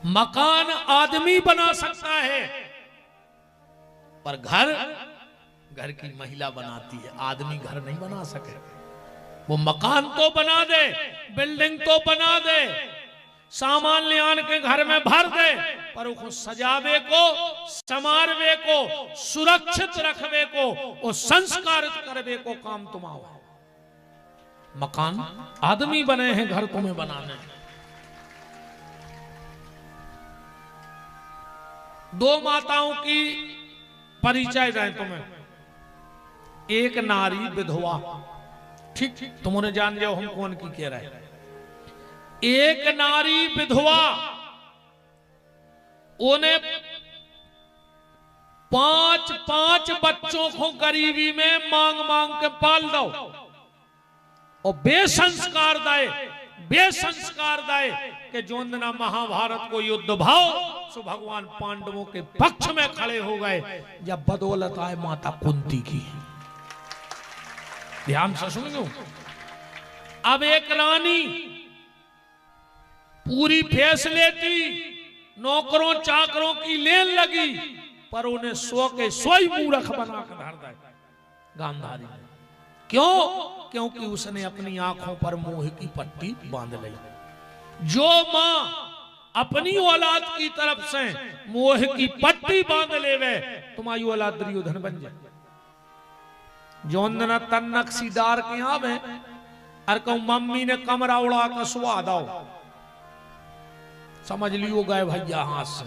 मकान आदमी बना सकता है, पर घर की महिला बनाती है, आदमी घर नहीं बना सके। वो मकान तो बना दे, बिल्डिंग तो बना दे, सामान ले आन के घर में भर दे, पर उसको सजावे को, समारवे को, सुरक्षित रखवे को और संस्कारित करवे को काम तुम्हारा है। मकान आदमी बने हैं, घर तुम्हें बनाने हैं। दो माताओं की परिचय दें तुम्हें। एक नारी विधवा, ठीक तुमने जान जाओ हम कौन की कह रहे हैं। एक नारी विधवा, उन्हें 5 बच्चों को गरीबी में मांग मांग के पाल दो और बेसंस्कार दाए कि जोंदना महाभारत को युद्ध भाव सो भगवान पांडवों के पक्ष में खड़े हो गए, जब बदौलत आए माता कुंती की। ध्यान से सुनियो। अब एक रानी पूरी फैसिलिटी नौकरों चाकरों की लेन लगी, पर उन्हें 100 के 100 ही मूर्ख बना कर धर दिया गांधारी ने। क्यों? क्योंकि उसने अपनी आंखों पर मोह की पट्टी बांध ली। जो मां अपनी औलाद की तरफ से मोह की पट्टी बांध लेवे, तुम्हारी औलाद दुर्योधन बन जाए। जोंदना तन्नक सीदार के आवे और कहूं मम्मी ने कमरा उड़ा कर सुआ दो, समझ लियो गए भैया हाथ से।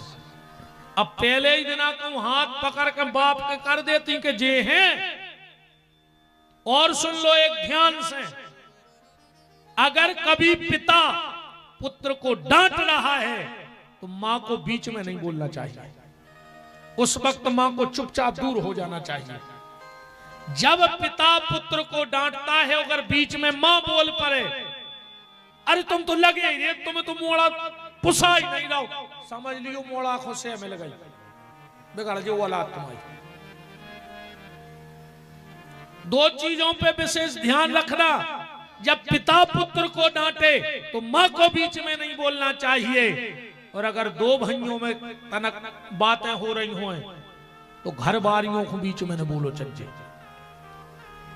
अब पहले ही दिना कहूं हाथ पकड़ के बाप के कर देती कि जे हैं। और सुन लो एक ध्यान से, अगर कभी पिता पुत्र को डांट रहा है तो मां को बीच में नहीं बोलना चाहिए। उस वक्त मां को चुपचाप दूर हो जाना चाहिए। जब पिता पुत्र को डांटता है, अगर बीच में मां बोल पड़े, अरे तुम तो लगे ही रे, तुम्हें तो मोड़ा पुसा ही नहीं रहो, समझ लियो मोड़ा खुशे मिल गई, बिगड़ जो औलाद तुम्हारी। दो चीजों पे विशेष ध्यान रखना। जब पिता पुत्र को डांटे तो मां को बीच में नहीं बोलना चाहिए। और अगर दो भाइयों में तनक बातें हो रही हो तो घर बारियों को बीच में न बोलो, चज्जे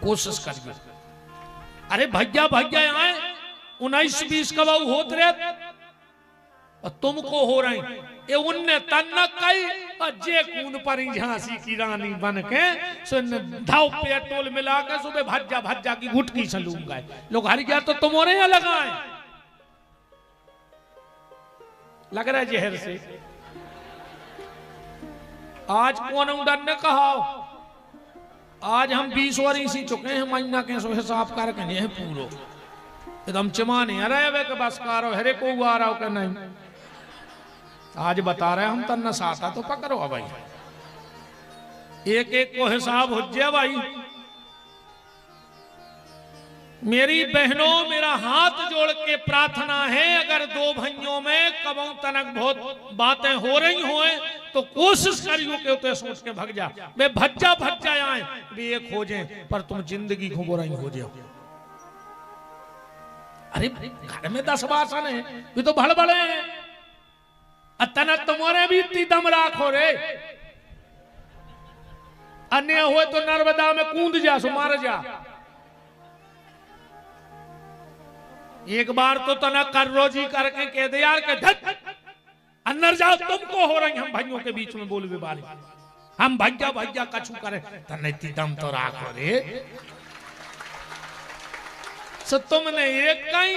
कोशिश करिए। अरे भैया भैया आए 19-20 का बहु होत रहे और तुमको हो रही, ये उनने तन्नक कई और जे कून पर झांसी की रानी बन के धाव पेट्रोल मिला के सुबह भज्जा की गुटकी से लूम गए। लोग हर गया तो तुम और यहाँ लगाए, लग रहा है जहर से। आज कौन उड़न ने कहा, आज हम 20 और इसी चुके हैं, महीना के सो हिसाब करके हैं पूरो एकदम चमाने अरे वे के बस कारो हरे को आ रहा हो के नहीं। आज बता रहे हम तन्ना साता तो पकड़ो भाई, एक एक को हिसाब हो जाए भाई। मेरी बहनों, मेरा हाथ जोड़ के प्रार्थना है, अगर दो भाइयों में कबों तनक बहुत बातें हो रही हों तो कोशिश करियो कि उते सोच के भग जा, वे भज्जा आए वे एक हो जाए, पर तुम जिंदगी को बुराई हो जाओ। अरे घर में 10 बासन है, वे तो भड़बड़े हैं, अतना तुम्हारे भी इतनी दम राखो रे। अन्य हुए तो नर्मदा में कूद जा, सो मार जा। एक बार तो तना कर रोजी करके कह दे यार के धत अंदर जाओ, तुमको हो रही हम भाइयों के बीच में बोल बारी, हम भैया कछु करे तने इतनी दम तो राखो रे। सो तुमने एक कहीं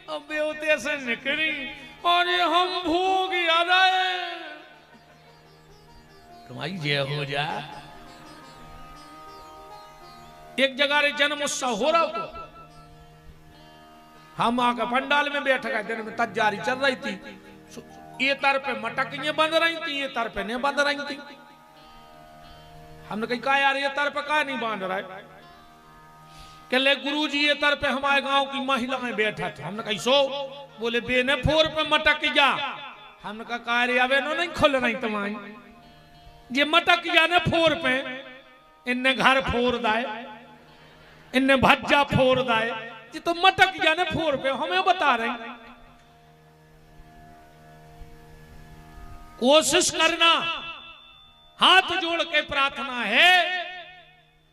अब बेवते से निकली और ये हम भोग याद आए तुम्हारी जय हो जा। एक जगह रे जन्म उत्सव हो रहा तो हम आकर पंडाल में बैठ गए, दिन में तैयारी चल रही थी। ये तर पे मटकियां बंध रही थी, ये तर पे नहीं बंध रही थी। हमने कहा यार ये तर पे का नहीं बांध रहा है, कहले गुरुजी ये तर पे हमारे गांव की महिलाएं बैठा थे। हमने कहा सो, बोले बेने फोर पे मटक जा। हमने कहा कार्य अबे नो नहीं खुल रही तुम्हारी, ये मटक जा ने फोर पे, इनने घर फोर दाए, इनने भज्जा फोर दाए, ये तो मटक जा ने फोर पे हमें बता रहे। कोशिश करना, हाथ जोड़ के प्रार्थना है,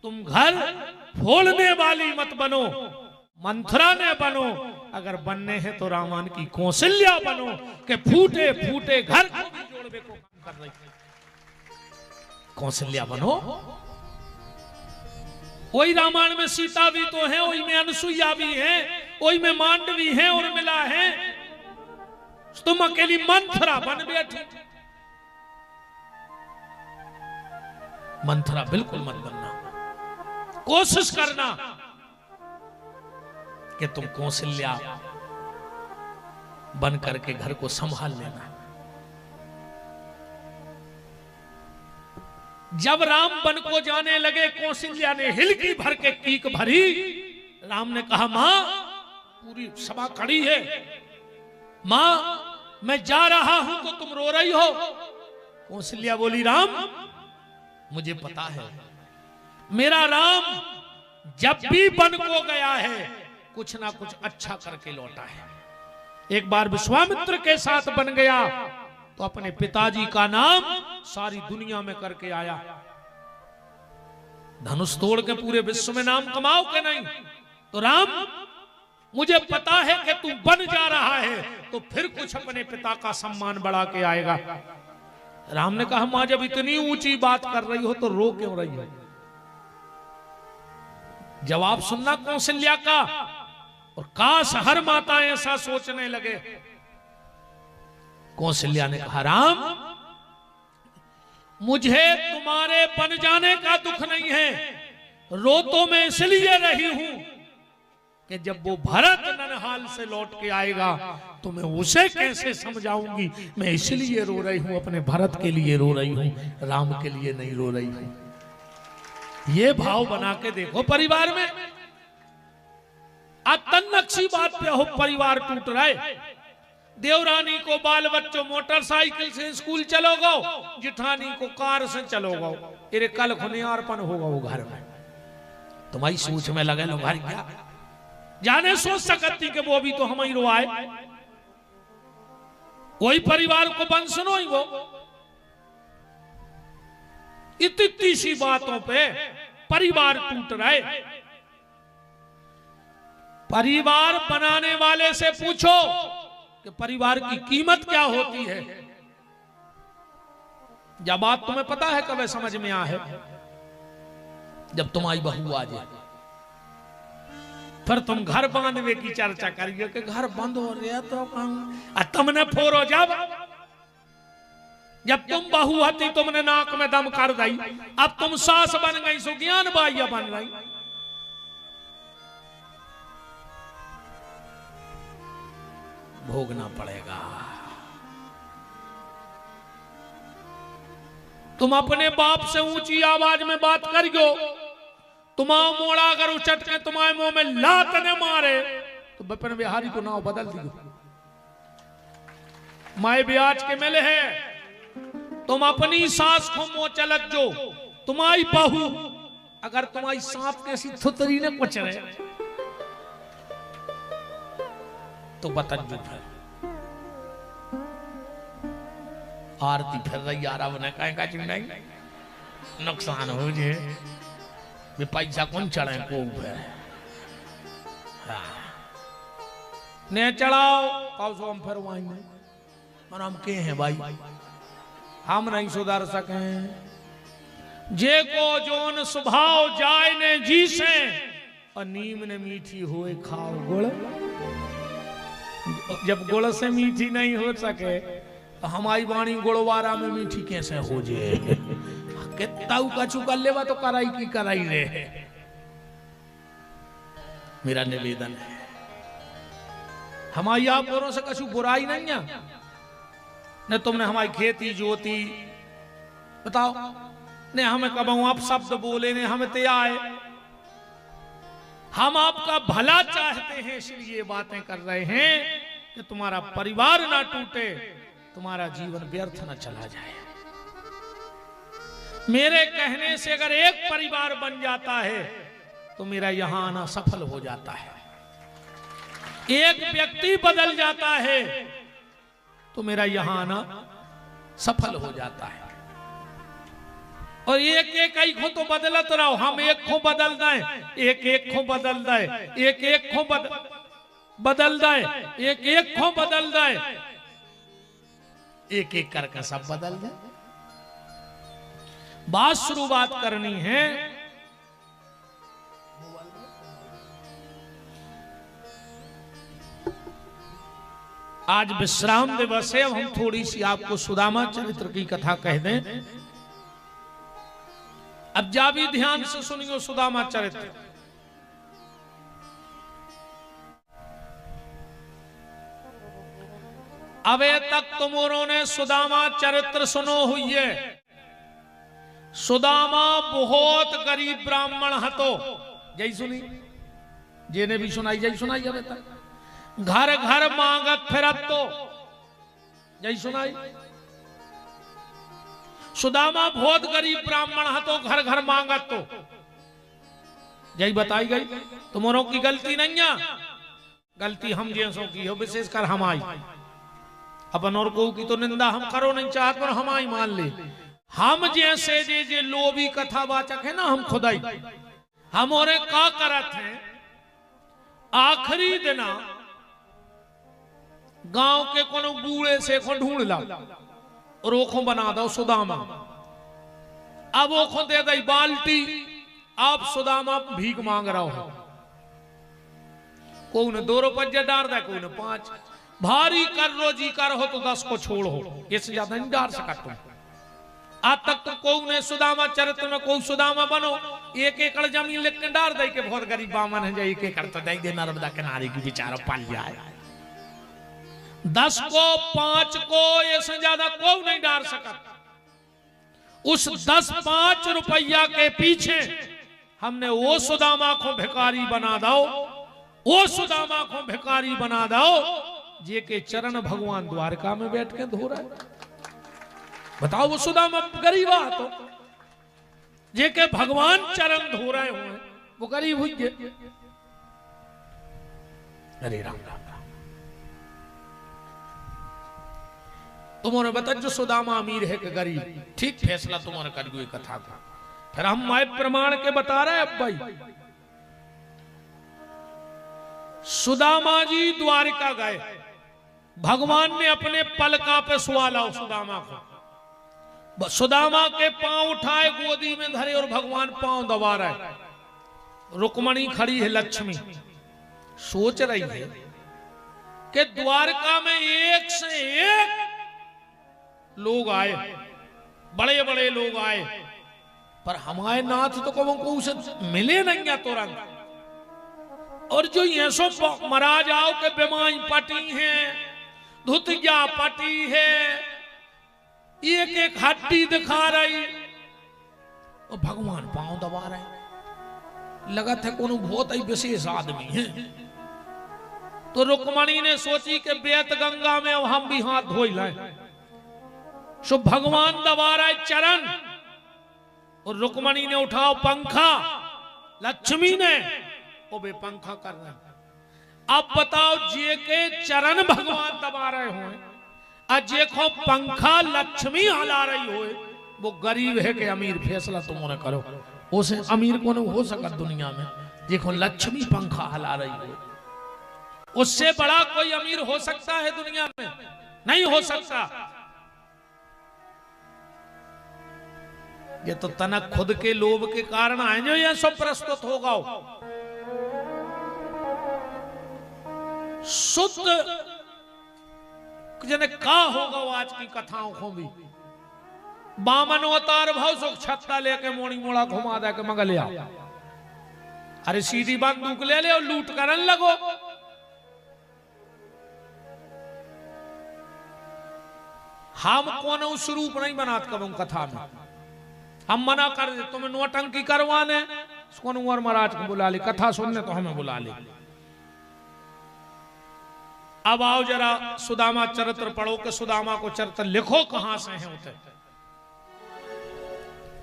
तुम घर फोड़ने वाली मत बनो, मंथरा ने बनो। अगर बनने हैं तो रामायण की कौशल्या बनो कि फूटे फूटे घर को भी जोड़वे को काम कर रही कौशल्या बनो। वही रामायण में सीता भी तो है, वही में अनुसुईया भी है, वही में मांडवी है और मिला है। तुम अकेली मंथरा बन बैठी। मंथरा बिल्कुल मत बनना। कोशिश करना कि तुम कौशल्या बन करके घर को संभाल लेना। जब राम वन को जाने लगे, कौशल्या ने हिलकी भर के कीक भरी। राम ने कहा, मां, पूरी सभा खड़ी है, मां मैं जा रहा हूं तो तुम रो रही हो। कौशल्या बोली, राम मुझे पता है, मेरा राम जब भी वन को गया है कुछ ना कुछ अच्छा करके लौटा है। एक बार विश्वामित्र के साथ बन गया तो अपने पिताजी का नाम सारी दुनिया में करके आया। धनुष तोड़ के पूरे विश्व में नाम कमाओ के नहीं। तो राम मुझे पता है कि तू बन जा रहा है तो फिर कुछ अपने पिता का सम्मान बढ़ा के आएगा। राम ने कहा, मां जब इतनी ऊंची बात कर रही हो तो रो क्यों रही हो? जवाब सुनना कौशल्या का। और काश हर माता ऐसा सोचने लगे। कौशल्या ने कहा, राम मुझे तुम्हारे बन जाने का दुख नहीं है, रो तो मैं इसलिए रही हूं कि जब वो भरत ननहाल से लौट के आएगा तो मैं उसे कैसे समझाऊंगी। मैं इसलिए रो रही हूं, अपने भरत के लिए रो रही हूं, राम के लिए नहीं रो रही हूं। ये भाव बना के देखो परिवार में। आज तन्नक्षी बात पे हो, परिवार टूट रहा है। देवरानी को बाल बच्चों मोटरसाइकिल से स्कूल चलो गो, जिठानी को कार से चलो गो। तेरे कल खुनियारपन होगा वो घर में। तुम्हारी सोच में लगे लो घर क्या जाने सोच सकती कि वो भी तो हम ही रोआए। वही परिवार को बन सुनो ही वो। इतनी सी बातों पे परिवार टूट रहे। परिवार बनाने वाले से पूछो कि परिवार की कीमत क्या होती है। जब बात तुम्हें पता है कब समझ में आ है, जब तुम्हारी बहू आ जाए फिर तुम घर बांधने की चर्चा करिए कि घर बंद हो रहा तो तुमने फोरो। जब तुम बहू हती तुमने नाक में दम कर दी, अब तुम सास बन गई सो ज्ञान बाइया बन रही। भोगना पड़ेगा। तुम अपने बाप से ऊंची आवाज में बात करियो, तुम्हारा मोड़ा अगर उचट के तुम्हारे मुंह में लात न मारे तो विपिन बिहारी को नाव बदल दियो। माए ब्याज के मिले है। तुम अपनी सास को मुंह चलक जो, तुम्हारी बहू अगर तुम्हारी सांप कैसी थुतरी ने कुचरे तो बतन जो फिर आरती फिर रही यार। अब ने कहें का चिंगाई नुकसान हो जे वे पैसा कौन चढ़े को ने चढ़ाओ कब सो हम फिर वहीं और हम के हैं भाई, हम नहीं सुधार सके। जे को जोन स्वभाव जाए ने जी से और नीम ने मीठी होए खाओ गुड़। जब गुड़ से मीठी नहीं हो सके तो हमारी वाणी गुड़वारा में मीठी कैसे हो जाए। कितना का चुका लेवा तो कराई की कराई रे। मेरा निवेदन है, हमारी आप औरों से कछु बुराई नहीं है न। तुमने हमारी खेती जोती बताओ ने, हमें कब आप शब्द बोले ने हमें ते आए। हम आपका भला चाहते हैं इसलिए बातें कर रहे हैं कि तुम्हारा परिवार ना टूटे, तुम्हारा जीवन व्यर्थ न चला जाए। मेरे कहने से अगर एक परिवार बन जाता है तो मेरा यहां आना सफल हो जाता है। एक व्यक्ति बदल जाता है तो मेरा यहां आना सफल हो जाता है। और एक एक आई को तो बदलत रहो, हम एक को बदल दें, एक एक को बदल दें, एक एक को बदल दें, एक एक को बदल दें, एक एक करके सब बदल दें। बात शुरुआत करनी है। आज विश्राम दिवस है, हम थोड़ी सी आपको सुदामा चरित्र की कथा कह दें। अब जा भी ध्यान से सुनियो सुदामा चरित्र। अबे तक तुमोरों ने सुदामा चरित्र सुनो हुई है। सुदामा बहुत गरीब ब्राह्मण हतो, जय सुनी जेने भी सुनाई जय सुनाई। अबे तक घर घर मांगत फिरत तो जय सुनाई। सुदामा बहुत गरीब ब्राह्मण हतो, घर घर मांगत तो जय बताई गई। तुमोरों की गलती नहीं है, गलती हम जैसों की हो, विशेषकर हमारी। अपन और को की तो निंदा हम करो नहीं चाहते, पर हमारी मान ले। हम जैसे जे लोभी कथावाचक है ना, हम खुदाई हमारे का करत हैं। आखिरी दिना गांव के कोनो बूढ़े से को ढूंढ ला और ओखों बना दो सुदामा। अब ओखों दे दई बाल्टी, आप सुदामा भीख मांग रहा हो। कोई ने 2 रुपये डार दे, कोई ने 5। भारी कर रोजी कर हो तो 10 को छोड़ो, इससे ज्यादा नहीं डार सका तुम। आज तक तो कोई ने सुदामा चरित्र में कोई सुदामा बनो 1 एकड़ जमीन लेके डार दे के बहुत गरीब बामन है, 1 एकड़ तो दे दे नर्मदा किनारे की बेचारा पाल जाए। 10 को 5 को ऐसे ज्यादा कोई नहीं डार सका। उस 10-5 रुपया के पीछे हमने वो सुदामा को भिखारी बना दो, वो सुदामा को भिखारी बना दो जे के चरण भगवान द्वारका में बैठ के धो रहा है। बताओ वो सुदामा गरीब तो जे के भगवान चरण धो रहे हुए, वो गरीब हुई है। अरे राम राम राम। तुम्हारे बता जो सुदामा अमीर है कि गरीब, ठीक फैसला तुम्हारे कर गई कथा का। फिर हम माय प्रमाण के बता रहे अब भाई। सुदामा जी द्वारिका गए, भगवान ने अपने पलका पे सुवाला सुदामा को। सुदामा के पांव उठाए, गोदी में धरे और भगवान पांव दबा रहे। रुक्मणी खड़ी है, लक्ष्मी सोच रही है कि द्वारका में एक से एक लोग आए, बड़े बड़े लोग आए, पर हमारे नाथ तो को उसे मिले नहीं तुरंत। और जो ये सो मरा जाओ के बीमारी पटी है, धुतिया पटी है, एक एक हड्डी दिखा रही, और भगवान पांव दबा रहे। लगा था कोनो बहुत ही विशेष आदमी है। तो रुक्मणी ने सोची कि बेत गंगा में अब हम भी हाथ धोई लाए। सो भगवान दबा रहे चरण, और रुक्मणी ने उठाओ पंखा, लक्ष्मी ने वो बे पंखा कर रहे। अब बताओ जे के चरण भगवान दबा रहे हो, अजे को पंखा लक्ष्मी हिला रही हो, वो गरीब है कि अमीर, फैसला तुमने करो। उसे अमीर को नहीं हो सका दुनिया में, देखो लक्ष्मी पंखा हिला रही हो। उससे बड़ा कोई अमीर हो सकता है दुनिया में? नहीं हो सकता। ये तो तनक खुद के लोभ के कारण आए जो यह सब प्रस्तुत होगा। शुद्ध जने का होगा वो आज की कथाओं को भी। बामन अवतार भाव सुख छत्ता लेके मोड़ी मोड़ा घुमा दे के मंगल आ। अरे सीधी बंदूक ले ले और लूट करन लगो। हम कोनो स्वरूप नहीं बनाते कब कथा में। हम मना कर दे, तुम्हें नोटंकी करवाने कुंवर महाराज को बुला ले, कथा सुनने तो हमें बुला ले। अब आओ जरा सुदामा चरित्र पढ़ो कि सुदामा को चरित्र लिखो कहां से है उते।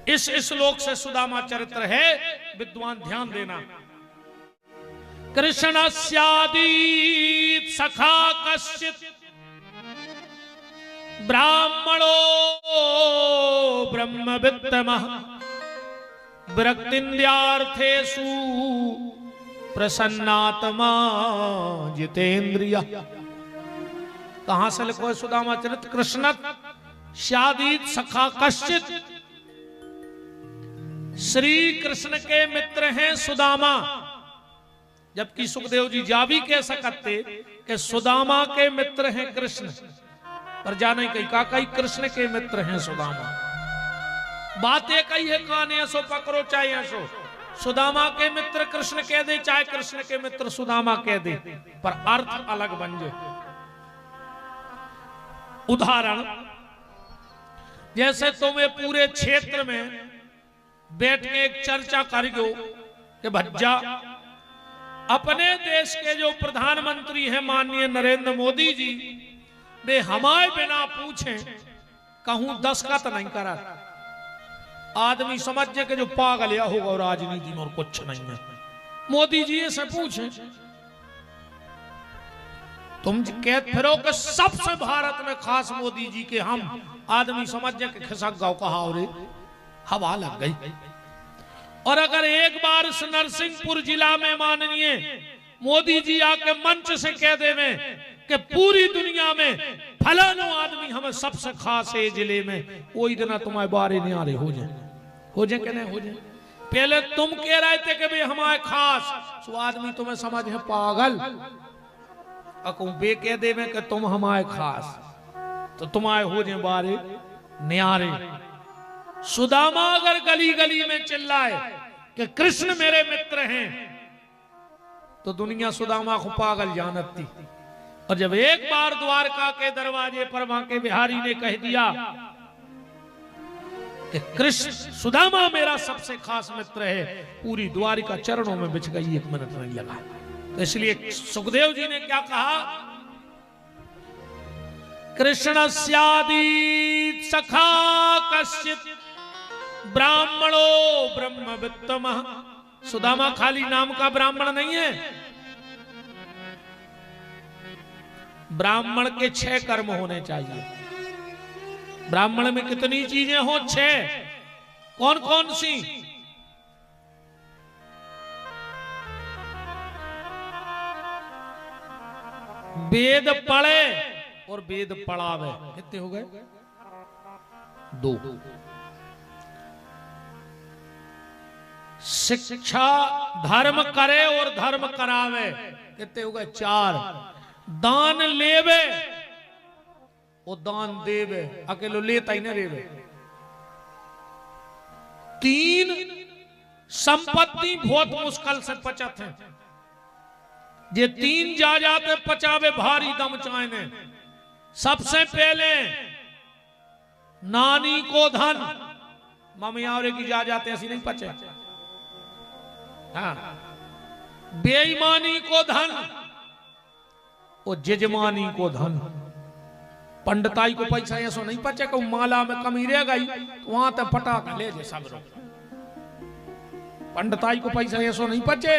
इस श्लोक से सुदामा चरित्र है, विद्वान ध्यान देना। कृष्णस्यादि सखा कश्चित् ब्राह्मणो ब्रह्मवित्तमः विरक्तिन्द्रियार्थेषु प्रसन्नात्मा जितेन्द्रिय। कहां से लिखो है सुदामा चरित? कृष्ण शादीत सखा कश्चित। श्री कृष्ण के मित्र हैं सुदामा, जबकि सुखदेव जी जा भी कह सकते कि सुदामा के मित्र हैं कृष्ण, पर जाने कही का कई कृष्ण के मित्र हैं सुदामा। बातें कही है काने ऐसो पकड़ो चाहे ऐसो। सुदामा के मित्र कृष्ण कह दे, चाहे कृष्ण के मित्र सुदामा कह दे, पर अर्थ अलग बन जाए। उदाहरण, जैसे तुम्हें पूरे क्षेत्र में बैठ के एक चर्चा कर गो कि भज्जा अपने देश के जो प्रधानमंत्री हैं माननीय नरेंद्र मोदी जी, वे हमारे बिना पूछे कहूं दस्तखत नहीं करा। आदमी समझ जाए कि जो पागल या होगा और राजनीति में और कुछ नहीं है। मोदी जी से पूछे, तुम कहते फिरो कि सबसे भारत में खास मोदी जी के हम, आदमी समझ जाए कि खिसक गाँव कहा और हवा लग गई। और अगर एक बार इस नरसिंहपुर जिला में माननीय मोदी जी आके मंच से कह देवे कि पूरी दुनिया में फलानो आदमी हमें सबसे खास है जिले में, वही दिन तुम्हारे बारे नहीं आ रहे हो जाए कि नहीं हो जाए। पहले तुम कह रहे थे कि भाई हमारे खास, सो आदमी तुम्हें समझ है पागल। अकू बे कह देवे कि तुम हमारे खास, तो तुम्हारे हो जाए बारे न्यारे। सुदामा अगर गली गली में चिल्लाए कि कृष्ण मेरे मित्र हैं, तो दुनिया सुदामा को पागल जानती। और जब एक बार द्वारका के दरवाजे पर वहां के बिहारी ने कह दिया कि कृष्ण सुदामा मेरा सबसे खास मित्र है, पूरी द्वारिका चरणों में बिछ गई, 1 मिनट नहीं लगा। तो इसलिए सुखदेव जी ने क्या कहा? कृष्ण स्यादीत सखा कश्चित ब्राह्मणो ब्रह्मवित्तमः। सुदामा खाली नाम का ब्राह्मण नहीं है। ब्राह्मण के 6 कर्म होने चाहिए। ब्राह्मण में कितनी चीजें हो? 6। कौन कौन सी? वेद पढ़े और वेद पढ़ावे। कितने हो गए? 2। शिक्षा धर्म करे और धर्म करावे। कितने हो गए? 4। दान लेवे और दान देवे, अकेलो लेता ही नहीं रेवे। 3 संपत्ति बहुत मुश्किल से पचत है, ये 3 जा जाते पचावे भारी दम चाहने। सबसे पहले नानी को धन, ममियावरे की जा जाते ऐसी नहीं पचे। हाँ, बेईमानी को धन और जजमानी को धन। पंडिताई को पैसा ऐसा नहीं पचे कि माला में कमी रह गई तो वहां तक पटाखा ले जे सब लोग। पंडिताई को पैसा ऐसा नहीं पचे।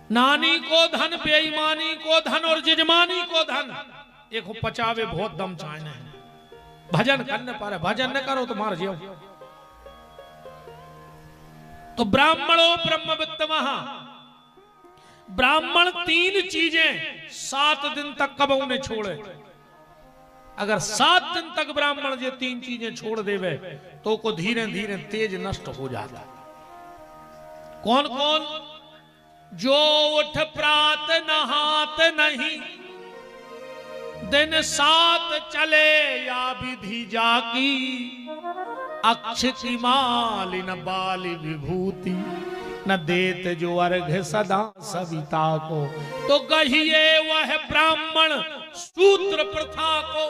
नानी को धन, बेईमानी को धन और जजमानी को धन, एक पचावे बहुत दम चाहने हैं। भजन करने पर, भजन न करो तो मार जाओ। तो ब्राह्मणो ब्रह्मवित्तमः, ब्राह्मण 3 चीजें 7 दिन तक कब उन्हें छोड़े। अगर 7 दिन तक ब्राह्मण ये 3 चीजें छोड़ देवे तो को धीरे धीरे तेज नष्ट हो जाता। कौन कौन? जो उठ प्रात नहात नहीं, दिन 7 चले या विधि जाकी, अक्षति मालिन बाली विभूति, न देत जो अर्घ सदा सविता को। तो कहिए वह ब्राह्मण सूत्र प्रथा को।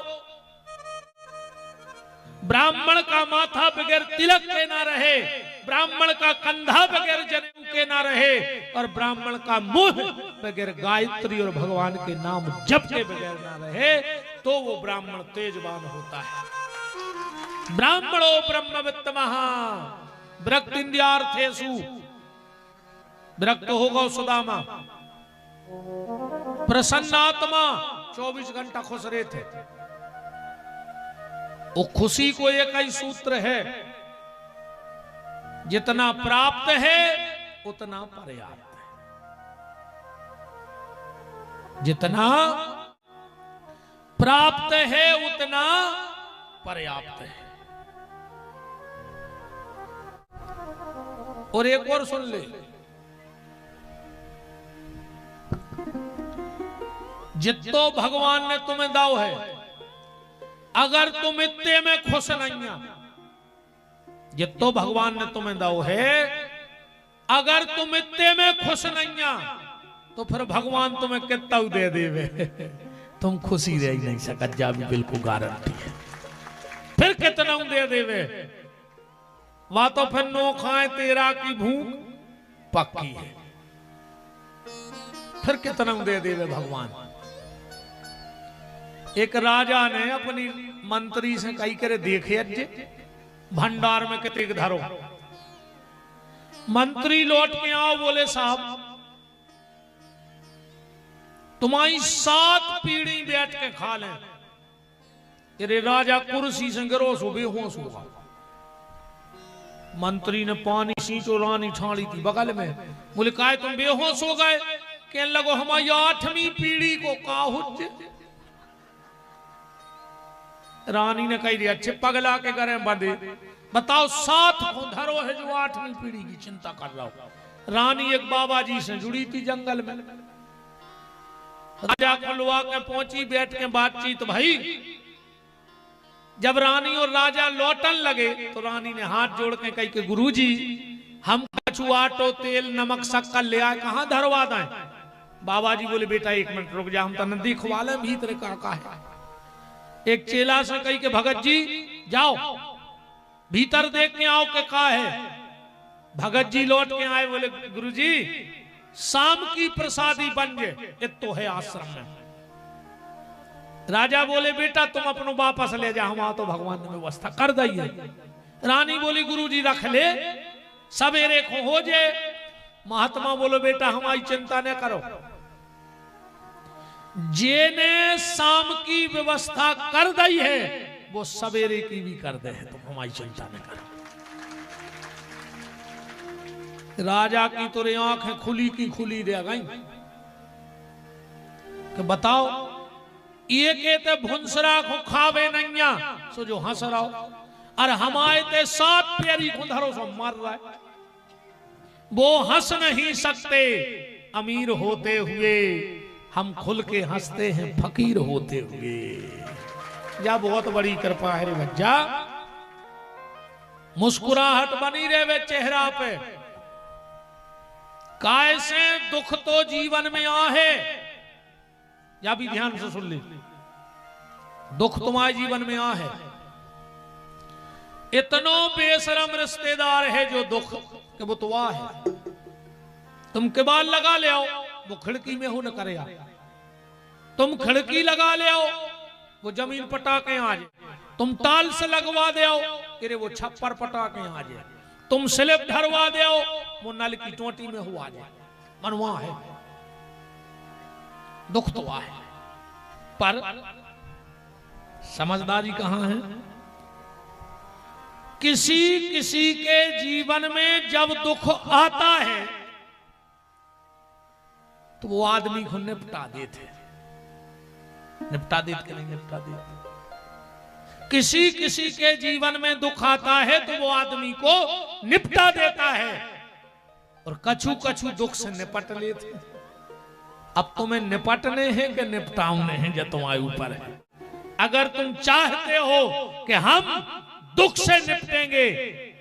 ब्राह्मण का माथा बगैर तिलक के ना रहे, ब्राह्मण का कंधा बगैर जनेऊ के ना रहे, और ब्राह्मण का मुंह बगैर गायत्री और भगवान के नाम जप के बगैर ना रहे, तो वो ब्राह्मण तेजवान होता है। ब्राह्मणो ब्रह्मवित्तमः विरक्तिन्द्रियार्थेषु, विरक्त होगा सुदामा। प्रसन्नात्मा, 24 घंटा खुश रहे थे। वो खुशी को एक ही सूत्र है, जितना प्राप्त है उतना पर्याप्त है। जितना प्राप्त है उतना पर्याप्त है। और एक और सुन ले, जितो भगवान ने तुम्हें दाव है, अगर तुम इत्ते में खुश नहीं है, जितो भगवान ने तुम्हें दाव है, अगर तुम इत्ते में खुश नहीं है, तो फिर भगवान तुम्हें कितना दे देवे, तुम खुशी रह नहीं सकत जा, भी बिल्कुल गारंटी है। फिर कितना दे देवे, वह तो फिर नो खाए तेरा की भूख पक्की है। फिर कितना दे देवे भगवान। एक राजा ने अपनी मंत्री से कही करे, देखे अज्जे भंडार में कितने धरो। मंत्री लौट के आओ, बोले साहब तुम्हारी 7 पीढ़ी बैठ के खा लें। तेरे राजा कुर्सी से गिरो सो बेहोश होगा। मंत्री ने पानी सींचो, रानी ठाड़ी थी बगल में, बोले काहे तुम बेहोश हो गए? कहने लगो हमारी 8वीं पीढ़ी को का हुज्ज। रानी ने कही अच्छे पगला के घरे बंदे, बताओ 7 धरो है जो 8वीं पीढ़ी की चिंता कर रहा हो। रानी एक बाबा जी से जुड़ी थी जंगल में, राजा खुलवा के पहुंची, बैठ के बातचीत भाई। जब रानी और राजा लौटन लगे तो रानी ने हाथ जोड़ के कही कि गुरुजी हम कछु आटो तेल नमक शक्कर ले आए, कहां धरवा दें? बाबा जी बोले बेटा 1 मिनट रुक जा, हम तो नदी खुवा ले भीतर का है। एक चेला से कही कि भगत जी जाओ भीतर देख के आओ के का है। भगत जी लौट के आए, बोले गुरुजी शाम की प्रसादी बन जे, इतो है आश्रम में। राजा बोले बेटा तुम अपनो वापस ले जा, हम तो भगवान ने व्यवस्था कर दी है। रानी बोली गुरुजी रख ले, सवेरे को हो जाए। महात्मा बोलो बेटा हमारी चिंता न करो, जेने शाम की व्यवस्था कर दी है वो सवेरे की भी कर दे है, तुम हमारी चिंता न करो। राजा की तो आंखें खुली की खुली रह गई कि बताओ ये कहते भुंसरा को खावे नैया सो जो हंस रहा हो, और हमारे ते 7 प्यारी खुंधरों से मर रहा है। वो हंस नहीं सकते अमीर होते हुए, हम खुल के हंसते हैं फकीर होते हुए। या बहुत बड़ी कृपा है रे बच्चा, मुस्कुराहट बनी रहे वे चेहरा पे। कैसे दुख तो जीवन में आहे, या भी ध्यान से सुन ली, दुख तुम्हारे जीवन में आहे। इतनो बेशरम रिश्तेदार है जो दुख के वो तो है। तुम किबाल लगा ले आओ, वो खिड़की में हो न करे। तुम खिड़की लगा ले आओ, वो जमीन पटाके आ जाए। तुम ताल से लगवा दे आओ, अरे वो छप्पर पटाके आ जाए। तुम स्लिप धरवा दे आओ, वो नल की टोटी में हुआ जाए। मनवा है, दुख तो है, पर समझदारी कहां है? किसी किसी के जीवन में जब दुख आता है तो वो आदमी को निपटा देते, निपटा देते नहीं निपटा देते। किसी किसी के जीवन में दुख आता है तो वो आदमी को निपटा देता है, और कछु कछु दुख से निपट लेते। अब तुम्हें निपटने हैं कि निपटाने हैं, जो तुम्हारे ऊपर है। अगर तुम चाहते हो कि हम दुख से निपटेंगे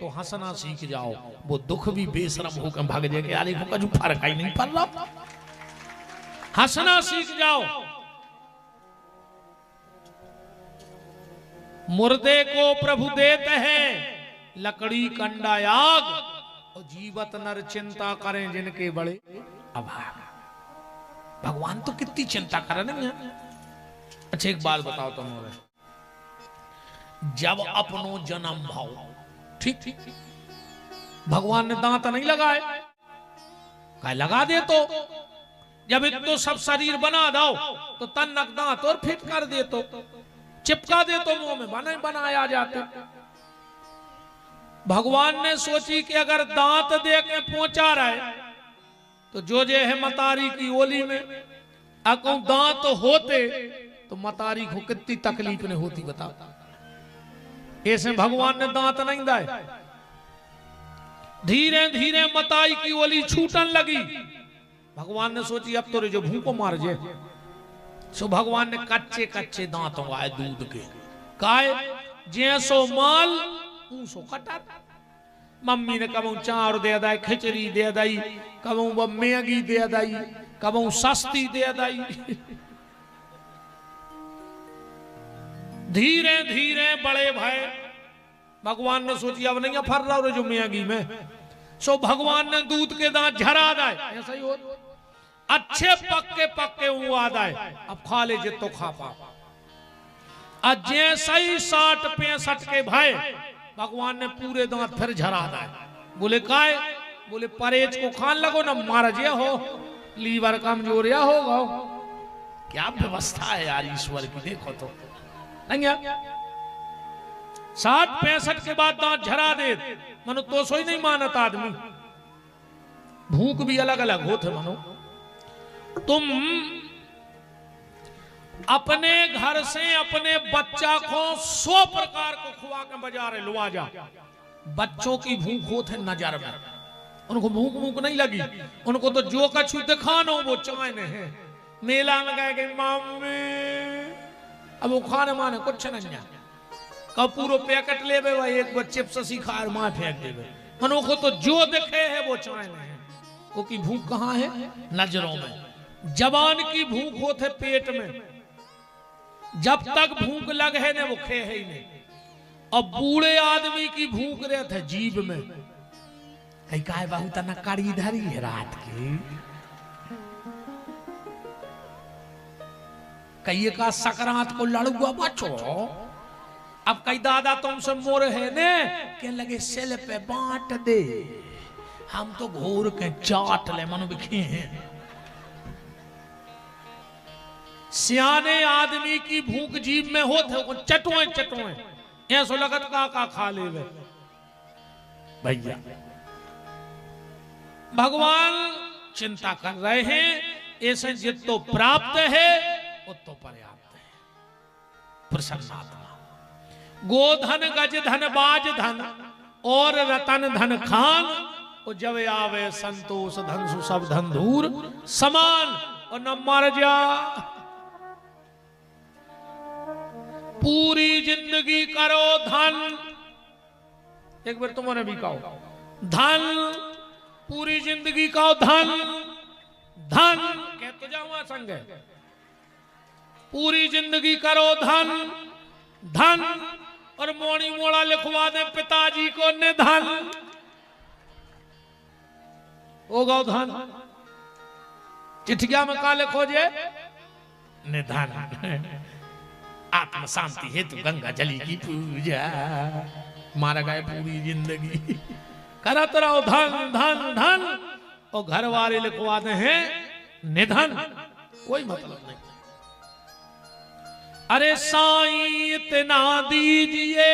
तो हंसना सीख जाओ, वो दुख भी बेशरम होकर भाग जाएगा। यार को कछु फर्क ही नहीं पड़ रहा, हंसना सीख जाओ। मुर्दे को प्रभु देते हैं लकड़ी कंडा आग, और जीवत नर चिंता करें जिनके बड़े अभाग। भगवान तो कितनी चिंता कर रहे हैं। अच्छा एक बात बताओ तुम्हारे, जब अपनो जन्म भाव ठीक ठीक भगवान ने दांत नहीं लगाए, क्या लगा दे तो जब इतो सब शरीर बना दो तो तन नक दांत और फिट कर दे तो चिपका दे तो मुंह में बने बनाया जाते। भगवान ने सोची कि अगर दांत दे के पहुंचा रहे तो जो जे है मतारी की ओली में अको दांत होते तो मतारी को कितनी तकलीफ ने होती बता। ऐसे भगवान ने दांत नहीं दाए। धीरे धीरे मताई की ओली छूटन लगी। भगवान ने सोची अब तो जो भूखो मार जाए। सो भगवान ने कच्चे कच्चे दांतों आए दूध के काय जैसो माल ऊसो कटा। मम्मी ने कबू चार दे दाई, खिचड़ी दे दाई, कबू मैगी दे दाई, कबू सस्ती दे दाई। धीरे धीरे बड़े भाई भगवान ने सोची अब नहीं फर रहा जो मैगी में। सो भगवान ने दूध के दांत झरा दाए। ऐसा ही हो अच्छे पक्के पक्के हुआ दाए। अब खा ले जे तो खा पा। जैसा ही 60-65 के भाई भगवान ने पूरे दांत फिर झरा दाए। बोले काय? बोले परहेज को खान लगो ना मार जे हो, लीवर कमजोर या होगा। क्या व्यवस्था है यार ईश्वर की, देखो तो नहीं 60-65 के बाद दांत झरा दे मनो तो सोई नहीं मानत आदमी। भूख भी अलग अलग होते मनो। तुम अपने घर से अपने बच्चा को 100 प्रकार को खुआ के बाजार लुआ जा। बच्चों की भूख होते नजर में, उनको भूख भूख नहीं लगी। उनको तो जो कछु दिखानो वो चाहने हैं। मेला में गए कि मम्मी अब वो खाने माने कुछ नहीं है। कब पूरा पैकेट ले भाई एक बार चिप्स सीखा मां फेंक देवे। मनो को तो जो दिखे है वो चाहने हैं। वो की भूख कहाँ है? नजरों में। जवान की भूख होते पेट में, जब तक भूख लग है ना वो खे है ही नहीं। और बूढ़े आदमी की भूख रहते जीभ में। कहीं काय बाहू तना कड़ी धरी है रात की, कई का सकरात को लड़ुआ बचो। अब कई दादा तुमसे मोर है ने के लगे सेल पे बांट दे, हम तो घोर के चाट ले मनो बिखे हैं। सियाने आदमी की भूख जीभ में होते वो चटोए चटोए ऐसो लगत का खा ले भैया। भगवान चिंता कर रहे हैं ऐसे जितो प्राप्त है उतो पर्याप्त है। प्रसन्नात्मा गोधन गज धन बाज धन और रतन धन खान और जब आवे संतोष धन सु सब धन धूर समान और न मर जा। पूरी जिंदगी करो धन। एक बार तुम्हारे भी कहो धन, पूरी जिंदगी कहो धन। धन कह तो जाऊंगा संग पूरी जिंदगी करो धन। धन और मोड़ी मोड़ा लिखवा दे पिताजी को निधन। होगा धन। चिट्ठिया में का लिखो जे निधन। आत्म शांति हेतु गंगा जली की पूजा। मारा गए पूरी जिंदगी करत रहो धन धन धन और घर वाले लिखवाते हैं निधन। कोई मतलब नहीं। अरे साईं इतना दीजिए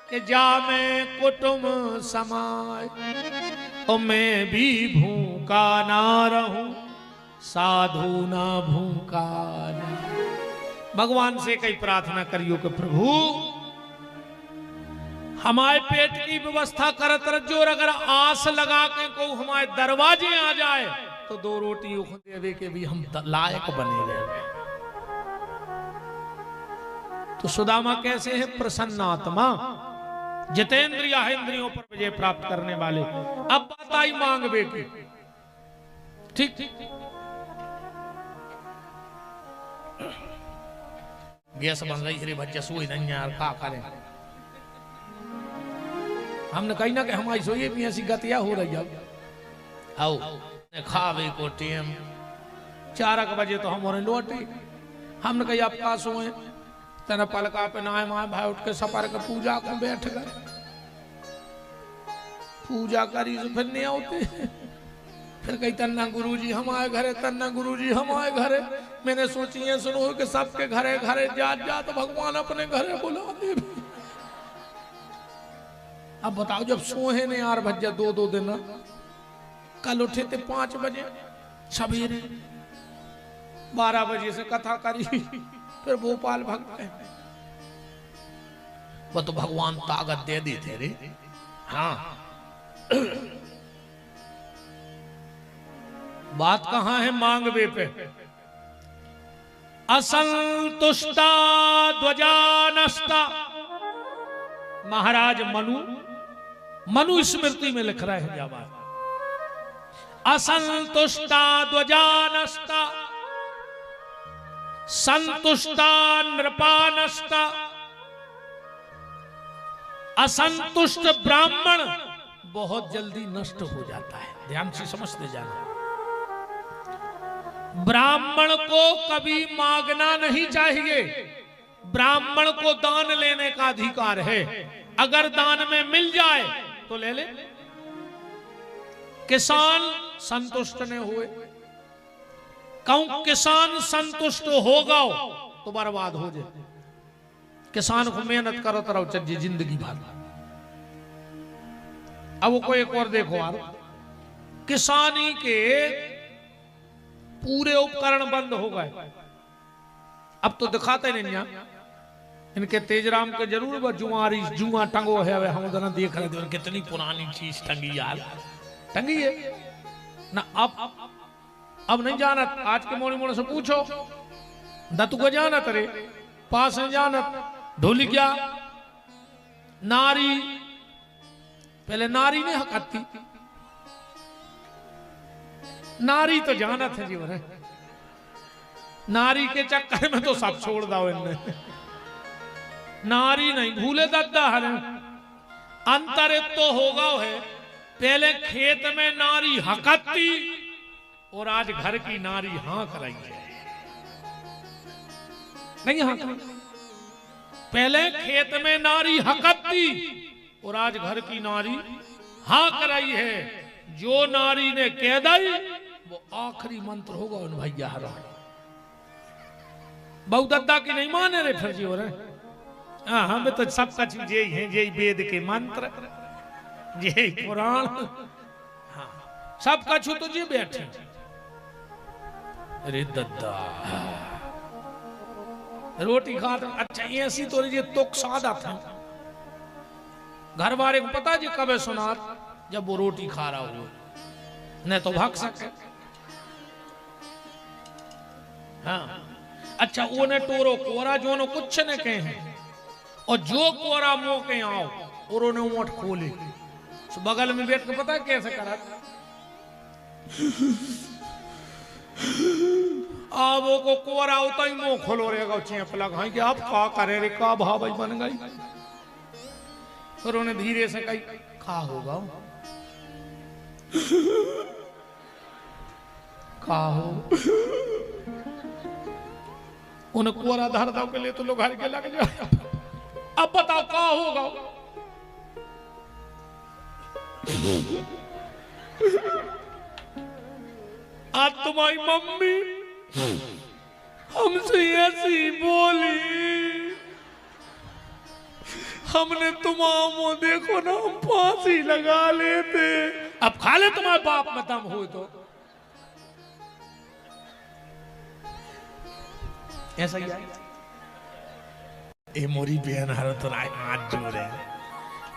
कि जामे कुटुंब समाए और मैं भी भूखा ना रहूं, साधु ना भूखा ना। भगवान से कई प्रार्थना करियो कि प्रभु हमारे पेट की व्यवस्था करत रजो। और अगर आस लगा के को हमारे दरवाजे आ जाए तो 2 रोटी देवे के भी हम लायक बने रहे। तो सुदामा कैसे है? प्रसन्नात्मा, जितेंद्रिय इंद्रियों पर विजय प्राप्त करने वाले। अब बात आई मांग बेटी। ठीक ठीक गैस बन रही है भज्जा सोई नहीं यार का करें। हमने कही ना कि हमारी सोई भी ऐसी गतिया हो रही है। आओ खावे को टेम 4 बजे तो हमारे लौटे। हमने कही आप का सोए तेना पलका पे नहाए माए भाई उठ के सपर के पूजा को बैठ गए। पूजा करी तो फिर नहीं आते। फिर कही तन्ना गुरुजी हमारे घरे, तन्ना गुरुजी हमारे घरे। मैंने सोची है सुनो कि सबके घरे घरे जात जात भगवान अपने घरे बुला दे। अब बताओ जब सोहे ने यार भज्जा 2-2 दिन, कल उठे थे 5 बजे सवेरे, 12 बजे से कथा करी, फिर भोपाल भाग गए। वो तो भगवान ताकत दे दी थे रे। हाँ बात कहां है मांगवे पे। असंतुष्टा ध्वजानस्ता, महाराज मनु स्मृति में लिख रहे हैं जाबाज। असंतुष्टा ध्वजानस्ता संतुष्टा नृपानस्ता। असंतुष्ट ब्राह्मण बहुत जल्दी नष्ट हो जाता है, ध्यान से समझते जाना। ब्राह्मण को कभी मांगना नहीं चाहिए, ब्राह्मण को दान लेने का अधिकार है। अगर दान में मिल जाए तो ले ले। किसान संतुष्ट नहीं हुए, कहूं किसान संतुष्ट होगा तो बर्बाद हो जाए। किसान को मेहनत करो तो रहो चाहिए जिंदगी भर। अब वो कोई एक और देखो यार, किसानी के पूरे उपकरण बंद हो गए। अब तो दिखाते नहीं यहाँ, इनके तेजराम के जरूर जुआरी जुआ टंगो है। हम उधर देख रहे थे कितनी पुरानी चीज टंगी यार, टंगी है ना। अब नहीं जानत, आज के मोड़ी मोड़ से पूछो दत्तू को जानत रे, पास है जानत। ढोली क्या नारी, पहले नारी ने हकती, नारी तो जानत है जीवन है। नारी के चक्कर में तो सब छोड़ दो इनने। नारी नहीं भूले दद्दा हर अंतर तो होगा है। पहले खेत में नारी हकती और आज घर की नारी हाँक रही है। नहीं हाँक रही, पहले खेत में नारी हकती और आज घर की नारी हाँक रही है। जो नारी ने कह दी वो आखिरी मंत्र होगा उन भैया हरा। बहुदत्ता की नहीं माने रे फिर जी हो रहे। हाँ हमें तो सबका चीज यही है, यही वेद के मंत्र, यही पुराण। हाँ सबका छू तो जी बैठे। अरे दद्दा रोटी खा तो अच्छा ऐसी तो ये तुक सादा था। घर वाले को पता जी कब सुना जब वो रोटी खा रहा हो, नहीं तो भाग सके। हाँ अच्छा वो ने टोरो कोरा जो ने कुछ ने कहे हैं, और जो कोरा मुंह के आओ और उन्हें ओठ खोले तो बगल में बैठ के पता कैसे करा। अब वो को कोरा होता ही मुंह खोलो रहेगा चेप लगा कि आप का करे रे का भाव बन गई। फिर उन्हें धीरे से कही खा होगा खा हो। उन्हें कोरा धर दो के लिए तो लोग हर के लग जाए। अब बताओ का होगा। आज तुम्हारी मम्मी हमसे ऐसी बोली, हमने तुम्हारा देखो ना हम फांसी लगा लेते। अब खा ले तुम्हारे बाप में दम हो तो ऐसा ही है। ए मोरी बहन हर तो हाथ जोड़ है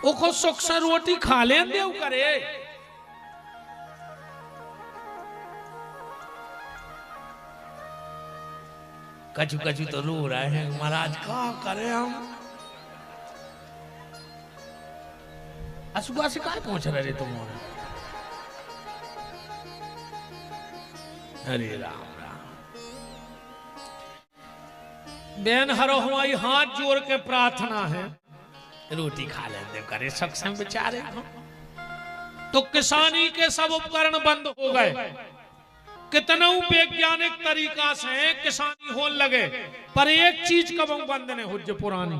वो खुद सुख से रोटी खा ले देव करे। कचू कचू तो रो रहे हैं महाराज क्या करे हम। सुबह से कहा पहुंच रहे तुम। अरे राम राम बहन हरो हमारी हाथ जोड़ के प्रार्थना है रोटी खा लेते करे सक्षम बेचारे। तो किसानी के सब उपकरण बंद हो गए। कितना वैज्ञानिक तरीका से किसानी होने लगे, पर एक चीज कब बंद नहीं हो जो पुरानी।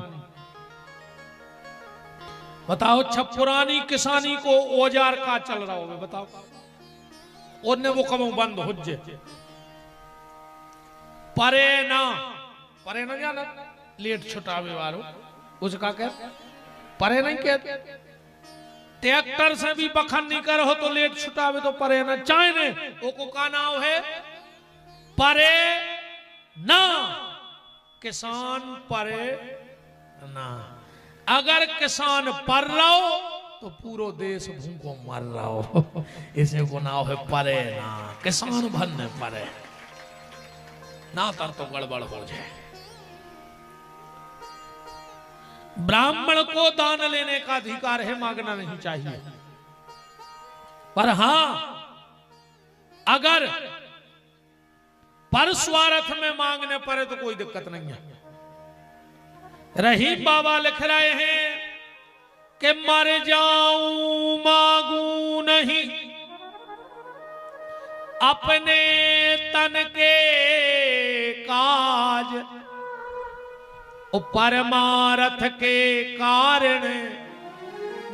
बताओ छह पुरानी किसानी को औजार का चल रहा होगा बताओ। ओने वो कम बंद हो जे परे ना जाना लेट छुटावे वालो उसका कह परे नहीं कहते। ट्रैक्टर से भी बखन नहीं कर हो तो लेट छुटावे तो परे ना चाहे ने वो को का नाम है परे ना किसान परे ना। अगर किसान पर रहो तो पूरो देश भूखो मर रहो इसे को नाम है परे ना किसान भरने परे ना तर तो गड़बड़ हो जाए। ब्राह्मण को दान लेने का अधिकार है मांगना नहीं चाहिए पर हां अगर परस्वार्थ में मांगने पड़े तो कोई दिक्कत नहीं है। रहीम बाबा लिख रहे हैं कि मर जाऊं मांगू नहीं अपने तन के काज परमारथ के कारण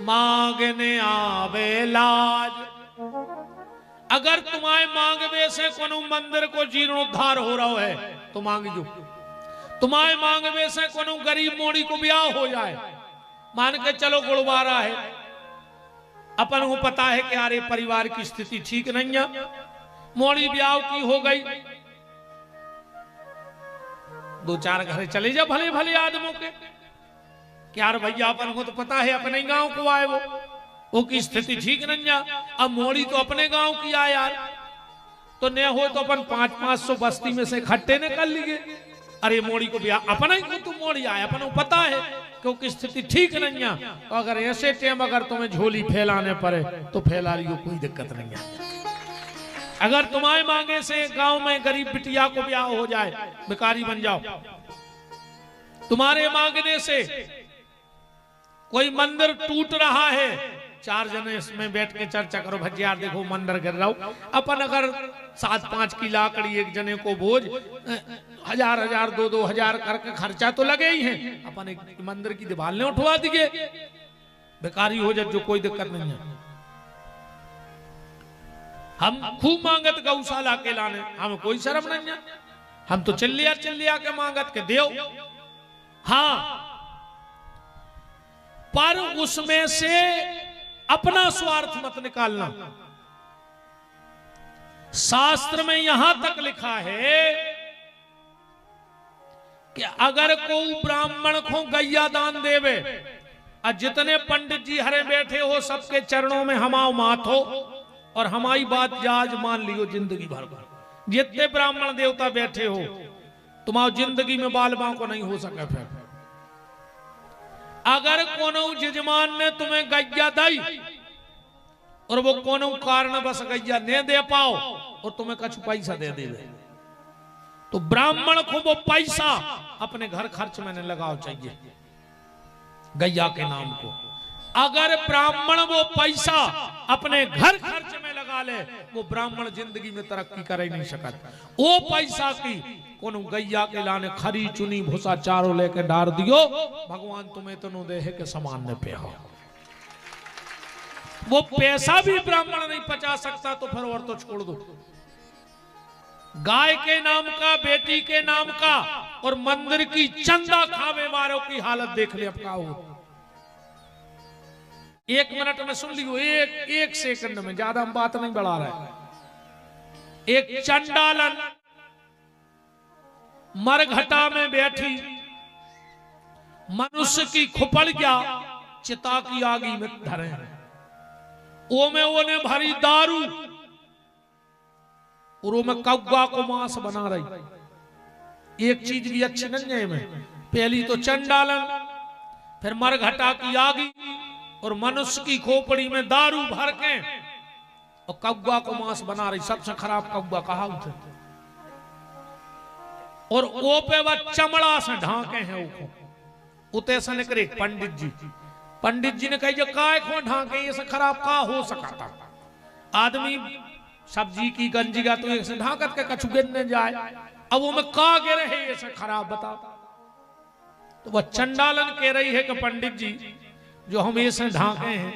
मांगने आवे लाज। अगर तुम्हारे मांगवे से कोनो मंदिर को जीर्णोद्धार हो रहा है तो मांग जो। तुम्हारे मांगवे से कोनो गरीब मोड़ी को ब्याह हो जाए मान के चलो गुड़वारा है अपन को पता है कि यार परिवार की स्थिति ठीक नहीं है मोड़ी ब्याह की हो गई दो चार घर चले जा भले भले आदमों के यार भैया अपन को तो पता है अपने गांव को आए वो की स्थिति ठीक नहीं है। अब मोड़ी तो अपने गांव की आए यार तो न हो तो अपन 500-500 बस्ती में से इकट्ठे ने कर लिए। अरे मोड़ी को भी अपना ही तो मोड़ी आए अपन को पता है क्योंकि स्थिति ठीक नहीं है। तो अगर ऐसे टाइम अगर तुम्हें झोली फैलाने पड़े तो फैला लियो कोई दिक्कत नहीं है। अगर तुम्हारे मांगे से गांव में गरीब बिटिया को ब्याह हो जाए भिखारी बन जाओ तुम्हारे मांगने से कोई मंदिर टूट रहा है 4 जने इसमें बैठ के चर्चा करो भजियार देखो मंदिर गिर रहा हूं अपन अगर 7-5 की लाकड़ी एक जने को बोझ 1000 2-2 करके खर्चा तो लगे ही है अपन एक मंदिर की दीवार ने उठवा दिए भिखारी हो जाए जो कोई दिक्कत नहीं है। हम खूब मांगत गौशाला के लाने हमें कोई शर्म नहीं है हम तो चिल्लिया के मांगत के देव। हाँ पर उसमें से अपना स्वार्थ मत निकालना। शास्त्र में यहां तक लिखा है कि अगर कोई ब्राह्मण को गैया दान देवे और जितने पंडित जी हरे बैठे हो सबके चरणों में हमाओ माथ हो और हमारी बात जाज मान लियो जिंदगी भर जितने ब्राह्मण देवता बैठे हो तुम्हारी जिंदगी में बाल बां को नहीं हो सके। फिर अगर कोनो जजमान ने तुम्हें गैया दी और वो कोनो कारण बस गैया नहीं दे पाओ और तुम्हें कुछ पैसा दे दे तो ब्राह्मण को वो पैसा अपने घर खर्च में लगाओ चाहिए गैया के नाम को। अगर ब्राह्मण वो पैसा अपने घर खर्च में लगा ले वो ब्राह्मण जिंदगी में तरक्की कर ही नहीं सकता। वो पैसा की कोनो गैया के लाने खरी चुनी भूसा चारों लेके डाल दियो भगवान तुम्हें तो दे है के समान न पे हो। वो पैसा भी ब्राह्मण नहीं पचा सकता तो फिर और तो छोड़ दो। गाय के नाम का बेटी के नाम का और मंदिर की चंदा खावे वालों की हालत देख ले अब क्या हो। 1 मिनट में सुन लियो एक सेकंड में ज्यादा हम बात नहीं बढ़ा रहे। एक चंडालन मरघटा में बैठी मनुष्य की खुपड़ गया चिता की आगी में धरे ओ में वो ने भरी दारू और वो में कौवा को मांस बना रही। एक चीज भी अच्छी नहीं है में पहली तो चंडालन फिर मरघटा की आगी और मनुष्य की खोपड़ी में दारू भर के और कौवा को मांस बना रही। सबसे खराब कौवा कहा उठे और ओ पे वह चमड़ा से ढांके हैं उते से निकले पंडित जी ने कही जो काय को ढांके ये से खराब का हो सका था। आदमी सब्जी की गंजिगा तो एक से ढांकत के कछु गिरने जाए अब वो में का गिरे है ये से खराब बता। तो वह चंडालन कह रही है कि पंडित जी जो हम ऐसे ढांके हैं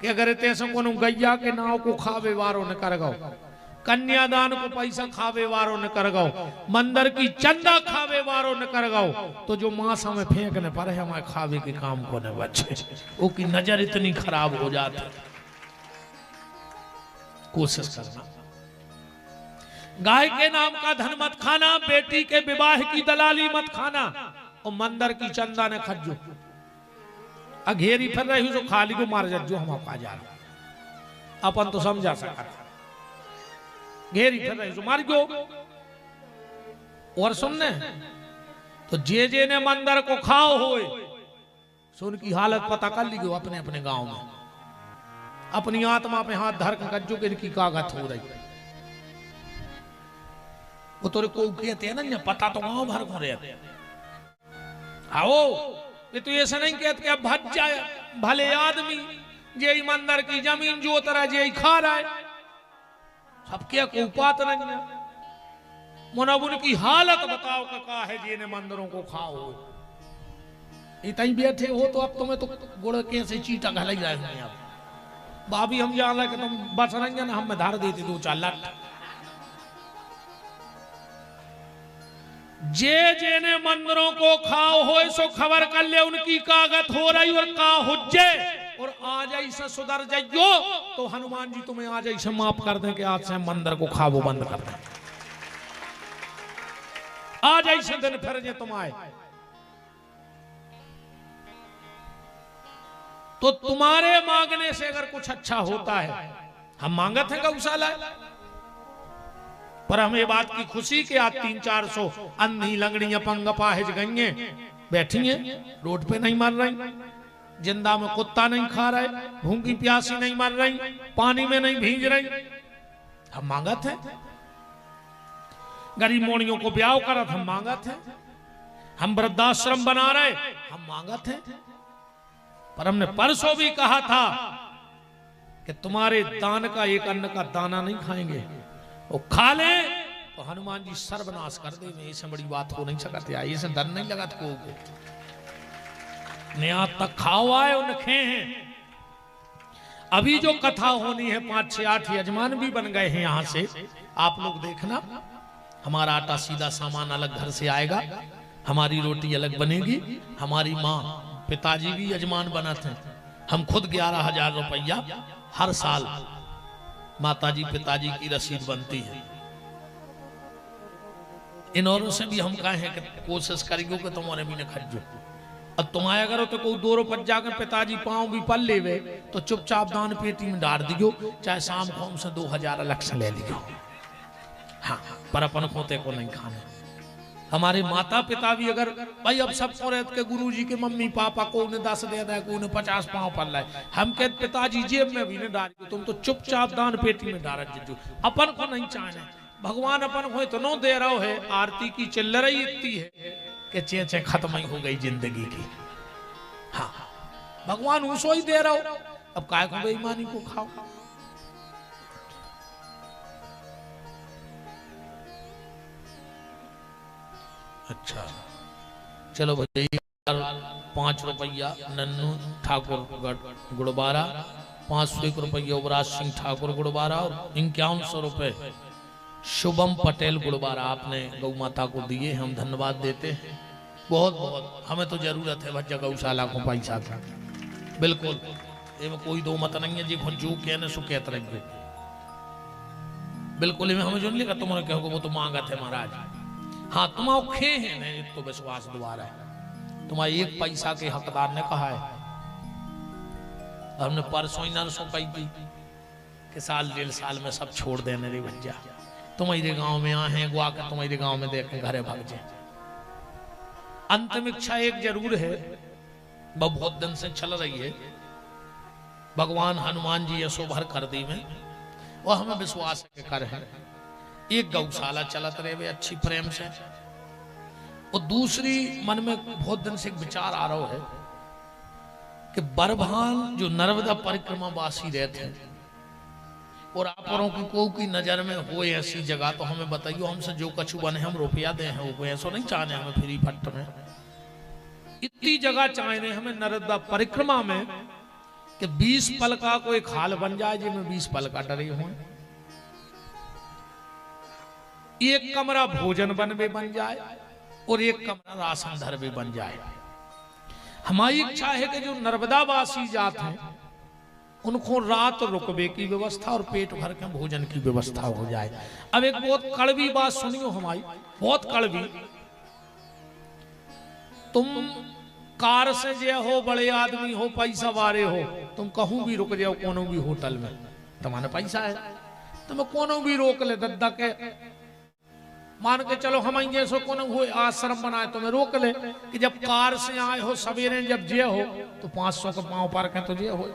कि अगर तैसे को गैया के नाव को खावे वारो न कर गो, कन्यादान को पैसा खावे वारो न कर गो, मंदिर की चंदा खावे वारो न कर गो, तो जो मांस हमें फेंकने पर है हमारे खावे के काम को न बचे। वो की नजर इतनी खराब हो जाती। कोशिश करना, गाय के नाम का धन मत खाना, बेटी के विवाह की दलाली मत खाना, और मंदिर की चंदा ने खज्जो अघेरी फिर रही जो खाली को मार जो हम आपका जा रहा अपन तो समझा सका, घेरी फिर रही जो मार गो। और सुनने तो जे ने मंदिर को खाओ होए सो उनकी हालत पता कर ली अपने अपने गांव में, अपनी आत्मा पे हाथ धर कर जो कि इनकी कागत हो रही। वो तोरे को कहते हैं ना पता तो गांव भर को रहते आओ, ये तो ऐसा नहीं कहते कि अब भज जाए भले आदमी जे मंदिर की जमीन जोत रहा जे खा रहा है, सबके को पात नहीं है। मुना उनकी हालत बताओ का है जे ने मंदिरों को खाओ। इतनी बैठे हो तो अब तुम्हें तो गुड़ कैसे चीटा घल ही रहे हैं। अब भाभी हम जान रहे कि तुम बस रंगे ना, हम धार देते 2-4 लाख। जे ने मंदिरों को खाओ हो सो खबर कर ले उनकी कागत हो रही और का हुज्जे, और आज ऐसे सुधर जाइयो तो हनुमान जी तुम्हें आज ऐसे माफ कर दें कि आज से मंदिर को खाओ बंद कर दें। आज ऐसे दिन फिर जे तुम आए तो तुम्हारे मांगने से अगर कुछ अच्छा होता है, हम मांगत हैं गौशाला, पर हमें बात की खुशी कि आज 300-400 अंधी लंगड़ी अपंग अपाहिज गईए बैठी हैं, रोड पे नहीं मर रही, जिंदा में कुत्ता नहीं खा रहे, भूखी प्यासी नहीं मर रही, पानी में नहीं भीज रही। हम मांगत हैं गरीब मोड़ियों को ब्याह करत, हम मांगत हैं हम वृद्धाश्रम बना रहे, हम मांगत हैं। पर हमने परसों भी कहा था कि तुम्हारे दान का एक अन्न का दाना नहीं खाएंगे, वो खा ले तो हनुमान जी सर्वनाश कर दे। में इससे बड़ी बात हो नहीं सकती, इसे डर नहीं लगा तो नया तक खाओ आए उन खे हैं। अभी जो कथा होनी है 5-6-8 यजमान भी बन गए हैं यहाँ से, आप लोग देखना। हमारा आटा सीधा सामान अलग घर से आएगा, हमारी रोटी अलग बनेगी, हमारी माँ पिताजी भी यजमान बनाते हैं। हम खुद 11,000 रुपया हर साल माताजी पिताजी की रसीद बनती है। इन औरों से भी हम कहे हैं कि कोशिश करेंगे कि तुम्हारे भी न खर्चो, और तुम्हारे अगर तो कोई 2 रुपये जाकर पिताजी पाँव भी पल ले तो चुपचाप दान पेटी में डाल दियो, चाहे शाम को हमसे 2,000 अलग से ले लियो। हाँ, पर अपन खोते को नहीं खाना। हमारे माता पिता भी अगर भाई अब सब औरत के गुरुजी के मम्मी पापा को उन्हें 10 दे दे, को उन्हें 50 पाँव पर लाए, हम कहते पिताजी जेब में भी नहीं डाल, तुम तो चुपचाप दान पेटी में डाल दीजिए। अपन को नहीं चाहना, भगवान अपन को इतना दे रहा है, आरती की चिल्लर ही इतनी है कि चे खत्म ही हो गई जिंदगी की। हाँ, भगवान उसो ही दे रहा हो, अब काय को बेईमानी को खाओ। अच्छा चलो भाई, 5 रुपया नन्नू ठाकुर गुड़बारा, 501 रुपया युवराज सिंह ठाकुर गुड़बारा, और 5100 रुपये शुभम पटेल गुड़बारा आपने गौ माता को दिए, हम धन्यवाद देते हैं। बहुत बहुत हमें तो जरूरत है भज्जा गौशाला को पैसा का, बिल्कुल ये कोई दो मत नहीं है जी। जो कहने सो कहते रहेंगे, बिल्कुल हमें जो नहीं लगा तुम्हारे कहोगे वो तो मांगत है महाराज। हाँ, तुम औखे हैं नहीं तो विश्वास द्वारा है, तुम्हारे 1 पैसा के हकदार ने कहा है। हमने परसों ही नरसों कही थी कि 1-1.5 साल में सब छोड़ देने रे भज्जा, तुम्हारे गांव में आए हैं गुआ के तुम्हारे गांव में देखें घरे भाग जाए। अंतिम इच्छा एक जरूर है, वह बहुत दिन से चल रही है, भगवान हनुमान जी यसो भर कर दी में, और हमें विश्वास कर है एक गौशाला चलत रहे अच्छी प्रेम से। और दूसरी मन में बहुत दिन से एक विचार आ रहा है कि बरभान जो नर्मदा परिक्रमा वासी रहते हैं और आप औरों की को की नजर में हो ऐसी जगह, तो हमें बताइए, हमसे जो कछु बने हम रुपया दे हैं, वो ऐसा नहीं चाहने हमें फ्री फट में। इतनी जगह चाहने हमें नर्मदा परिक्रमा में कि 20 पल का कोई खाल बन जाए जिसमें 20 पल का डरे हुए, एक कमरा भोजन बनवे बन जाए और एक कमरा राशन धरवे बन जाए। हमारी इच्छा है कि जो नर्मदावासी जात हैं उनको रात रुकवे की व्यवस्था और पेट भर के भोजन की व्यवस्था हो जाए। अब एक बहुत कड़वी बात सुनियो हमारी, बहुत कड़वी। तुम कार से जे हो, बड़े आदमी हो, पैसा वाले हो, तुम कहूं भी रुक जाओ कोनो भी होटल में, तुम्हारे पैसा है, तुम्हें कोनो भी रोक ले दद्दा के, मान के चलो हम जैसो कोनो हुए आश्रम बनाए तुम्हें रोक ले कि जब कार से आए हो सवेरे जब जे हो तो 500 का पांव पार के तो जे हो,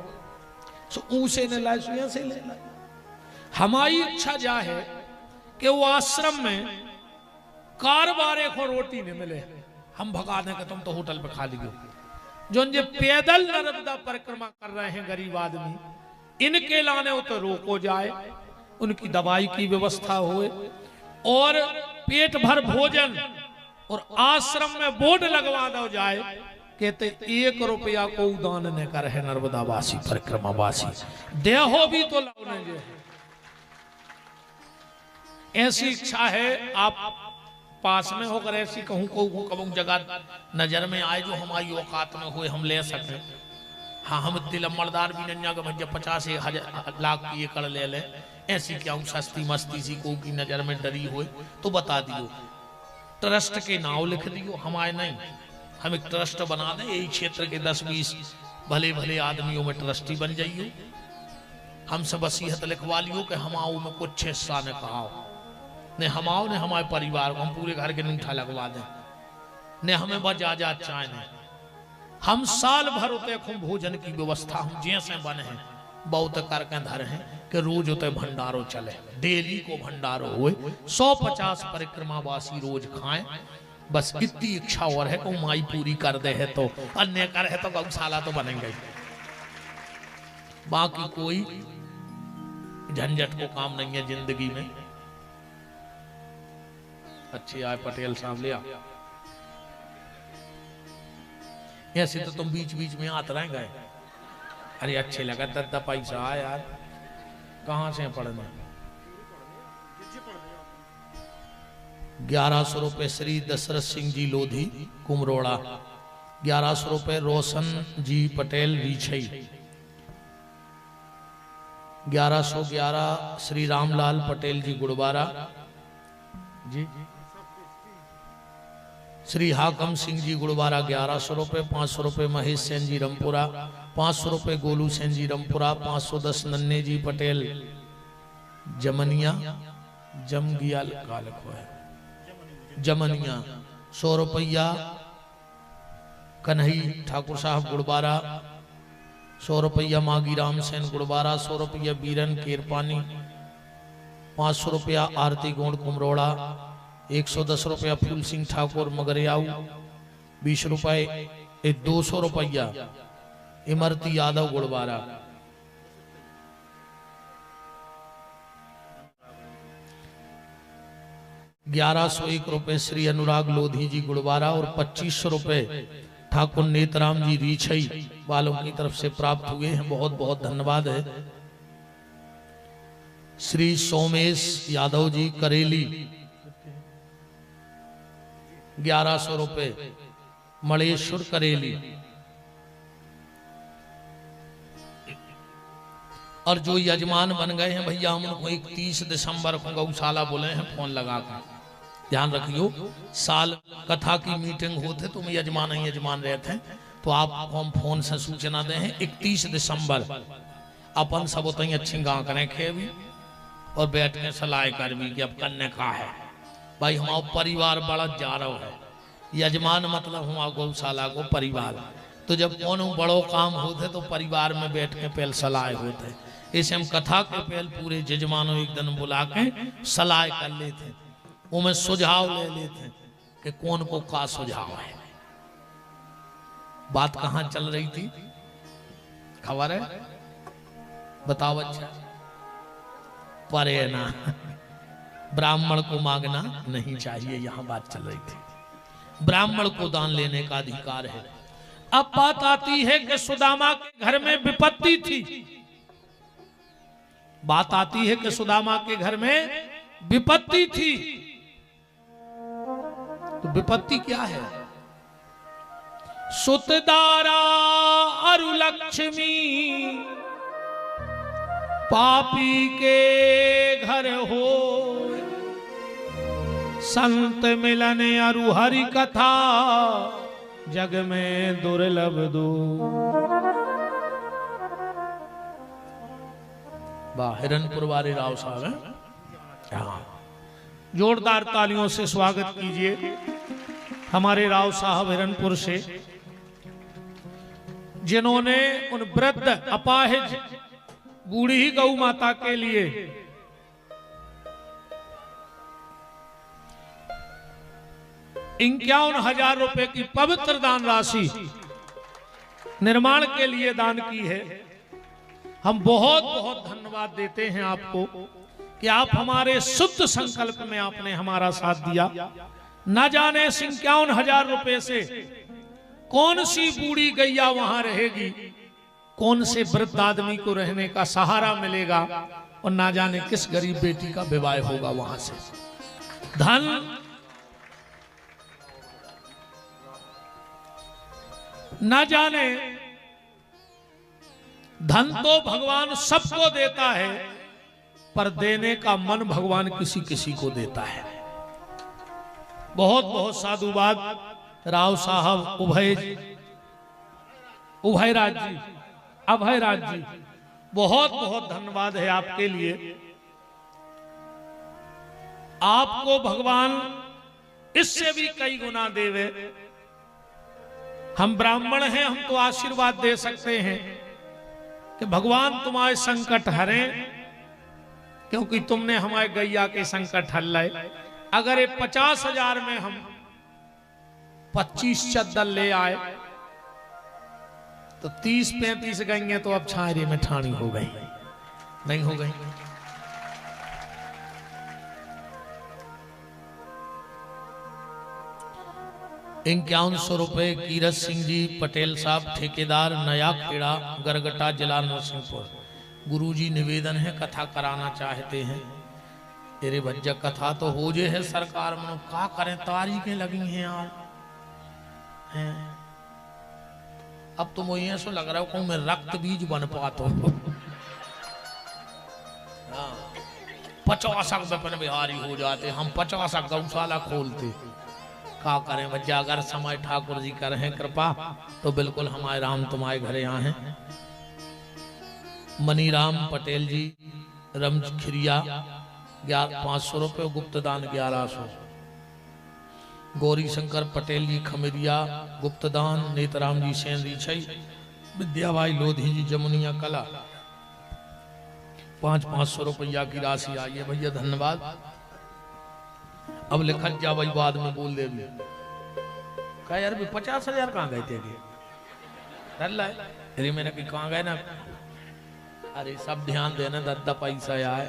सो ऊसे ने लाए सो से ले लाए। हमारी इच्छा जा है कि वो आश्रम में कार बारे को रोटी नहीं मिले, हम भगा दें कि तुम तो होटल पे खा लियो। जो जे पैदल नर्मदा परिक्रमा कर रहे हैं गरीब आदमी, इनके लाने हो तो रोको जाए, उनकी दवाई की व्यवस्था होए और पेट भर भोजन, और आश्रम में बोर्ड लगवा दो जाए कहते 1 रुपया को दान न कर है नर्मदावासी परिक्रमावासी, देहो भी तो लाने जो है। ऐसी इच्छा है, आप पास में होकर ऐसी कहूं को कबूं जगह नजर में आए जो हमारी औकात में हुए हम ले सके। हाँ, हम इतने लम्बड़दार भी नहीं कि भैया 50 लाख की एकड़ ले ले, ऐसी क्या सस्ती मस्ती सी को की नजर में डरी हुए तो बता दियो, ट्रस्ट के नाव लिख दियो, हमारे नहीं। हम एक ट्रस्ट बना दें, यही क्षेत्र के 10-20 भले भले आदमियों में ट्रस्टी बन जाइयो, हमसे वसीयत लिखवा लियो कि हमाओ में कुछ हिस्सा ने कहा ने हमाओ ने हमारे परिवार को हम पूरे घर के नीठा लगवा दें, ने हमें बजा चाहे ने हम साल भर उते भोजन की व्यवस्था हम जैसे बने हैं बहुत करके धर हैं कि रोज उते भंडारो चले, डेली को भंडारो हुए, 150 परिक्रमावासी रोज खाएं। बस इतनी इच्छा और है को माई पूरी कर दे है तो, अन्य कर है तो गौशाला तो बनेंगे, बाकी कोई झंझट को काम नहीं है जिंदगी में। अच्छी आए पटेल साहब लिया, ऐसे तो तुम बीच बीच में आते रहेंगे। अरे अच्छे लगा दद्दा पैसा आया यार, कहां से पढ़ना। 1100 रुपए श्री दशरथ सिंह जी लोधी कुमरोड़ा, 1100 रुपए रोशन जी पटेल रीछई, 1111 श्री रामलाल पटेल जी गुड़बारा जी, श्री हाकम सिंह जी गुड़बारा 1100 रुपए, 500 रुपए महेश सेन जी रमपुरा, 500 रुपए गोलू सेन जी रमपुरा, 510 नन्हे जी पटेल जमनिया जमगिया कालको है जमनिया, 100 रुपया कन्हई ठाकुर साहब गुड़बारा, 100 रुपया मागी राम सेन गुड़बारा, 100 रुपया बीरन केरपानी, 500 रुपया आरती गोंड कुमरोड़ा, 110 रुपया फूल सिंह ठाकुर मगरियाऊ, 20 रुपए 200 रुपया इमरती यादव गुड़बारा, 1101 रुपए श्री अनुराग लोधी जी गुड़बारा और 2500 रुपए ठाकुर नेतराम जी रीछई वालों की तरफ से प्राप्त हुए हैं। बहुत बहुत धन्यवाद है। श्री सोमेश यादव जी करेली 1100 रुपए, मलेश्वर करेली, और जो यजमान बन गए हैं भैया हम उनको 31 दिसंबर को गौशाला बोले हैं फोन लगाकर, ध्यान रखियो। साल कथा की मीटिंग होते तो मैं यजमान ही यजमान रहते हैं, तो आप हम फोन से सूचना दे हैं 31 दिसंबर अपन सब उतनी अच्छी गाँव करें खे भी और बैठ के सलाह कर भी कि अब करने का है भाई, हमारा परिवार बड़ा जा रहा है। यजमान मतलब हमारा गौशाला को परिवार, तो जब कौन बड़ो काम होते तो परिवार में बैठ के पहल सलाह होते, इसे हम कथा के पहल पूरे जजमानों एक दिन बुला के सलाह कर लेते, वो में सुझाव ले लेते कि कौन को का सुझाव है। बात कहाँ चल रही थी खबर है, बताओ अच्छा। परे ना, ब्राह्मण को मांगना नहीं चाहिए, यहां बात चल रही थी। ब्राह्मण को दान लेने का अधिकार है। अब बात आती है कि सुदामा के घर में विपत्ति थी। बात आती है कि सुदामा के घर में विपत्ति थी। तो विपत्ति क्या है? सुतदारा अरु लक्ष्मी पापी के घर हो, संत मिलन अरु हरि कथा जग में दुर्लभ दो। हिरनपुर वाले राव साहब हैं, जोरदार तालियों से स्वागत कीजिए हमारे राव साहब हिरनपुर से, जिन्होंने उन वृद्ध अपाहिज बूढ़ी गौ माता के लिए 51,000 रुपए की पवित्र दान राशि निर्माण के लिए दान की है। हम बहुत बहुत धन्यवाद देते हैं आपको कि आप हमारे शुद्ध संकल्प में आपने हमारा साथ दिया। न जाने 51,000 रुपए से कौन सी बूढ़ी गैया वहां रहेगी, कौन से वृद्ध आदमी को रहने का सहारा मिलेगा, और ना जाने किस गरीब बेटी का विवाह होगा वहां से। धन न जाने, धन तो भगवान सबको देता है, पर देने का मन भगवान किसी किसी को देता है। बहुत बहुत साधुवाद राव साहब उभयराज जी, अभयराज जी, बहुत बहुत धन्यवाद है आपके लिए। आपको भगवान इससे भी कई गुना देवे। हम ब्राह्मण हैं, हम तो आशीर्वाद दे सकते हैं कि भगवान तुम्हारे संकट हरें, क्योंकि तुमने हमारे गैया के संकट हल लाए। अगर ये 50,000 में हम 25 चद्दर ले आए तो 30-35 गईं तो अब छायरे में ठानी हो गई, नहीं हो गई। ₹5100 कीरत सिंह जी पटेल साहब, ठेकेदार नया खेड़ा, गरगटा, जिला नरसिंहपुर। गुरुजी निवेदन है, कथा कराना चाहते हैं। तेरे भज्जा कथा तो हो जे है सरकार में, क्या करें, तारीखें लगी हैं यार। अब तो मुझे ऐसा लग रहा है मैं रक्त बीज बन पाता हूँ। 50 बपन बिहारी हो जाते, हम 50 गौशाला खोलते। क्या करें भज्जा, अगर समय ठाकुर जी कर हैं कृपा तो बिल्कुल हमारे राम तुम्हारे घरे यहाँ हैं। मनीराम पटेल जी रमखिरिया 500 रुपये, गुप्त दान 1100। गौरी शंकर पटेल जी खमेरिया, गुप्त दान। नेतराम जी सेंद्री छई, विद्याबाई लोधी जी जमुनिया कला, 500 रुपया की राशि आई है भैया, धन्यवाद। अब लिखा जा भाई, बाद में बोल दे भी कहा यार भी 50,000 कहाँ गए थे? अरे मैंने कहाँ गए ना, अरे सब ध्यान देना, दद्दा पैसा आए।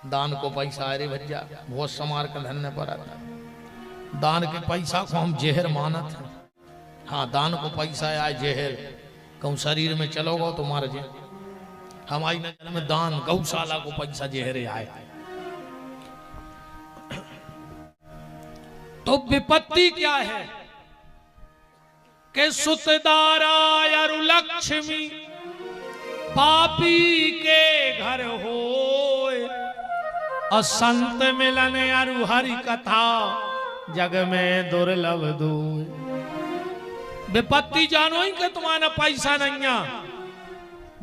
दान को पैसा अरे भैया बहुत समार का धन्य पर आता। दान के पैसा को हम जहर माना था। हाँ, दान को पैसा आए जहर, कहूँ शरीर में चलोगा तो मार जाए। हमारी नजर में दान गौशाला को पैसा जहरे आए। तो विपत्ति क्या है कि सुतदारा अरु लक्ष्मी पापी के घर हो, और संत मिलन अरु हरि कथा जग में दुर्लभ दो। विपत्ति जानो ही कि तुम्हारा पैसा नहीं,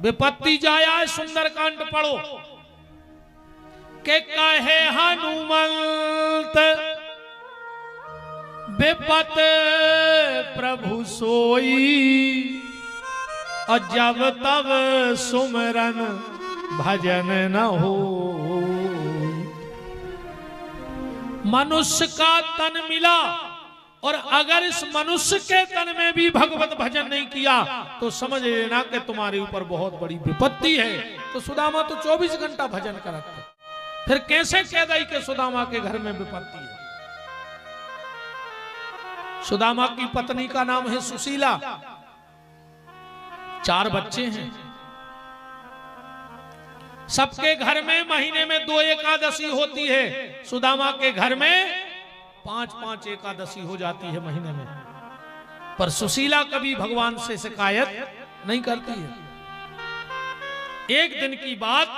विपत्ति जाया। सुंदरकांड पढ़ो के कहे हनुमंत विपत प्रभु सोई, और जब तब सुमरन भजन न हो। मनुष्य का तन मिला, और अगर इस मनुष्य के तन में भी भगवत भजन नहीं किया तो समझ लेना कि तुम्हारे ऊपर बहुत बड़ी विपत्ति है। तो सुदामा तो 24 घंटा भजन करता, फिर कैसे कह दई कि सुदामा के घर में विपत्ति है? सुदामा की पत्नी का नाम है सुशीला, 4 बच्चे हैं। सबके घर में महीने में 2 एकादशी होती है, सुदामा के घर में 5-5 एकादशी हो जाती है महीने में। पर सुशीला कभी भगवान से शिकायत नहीं करती है। एक दिन की बात,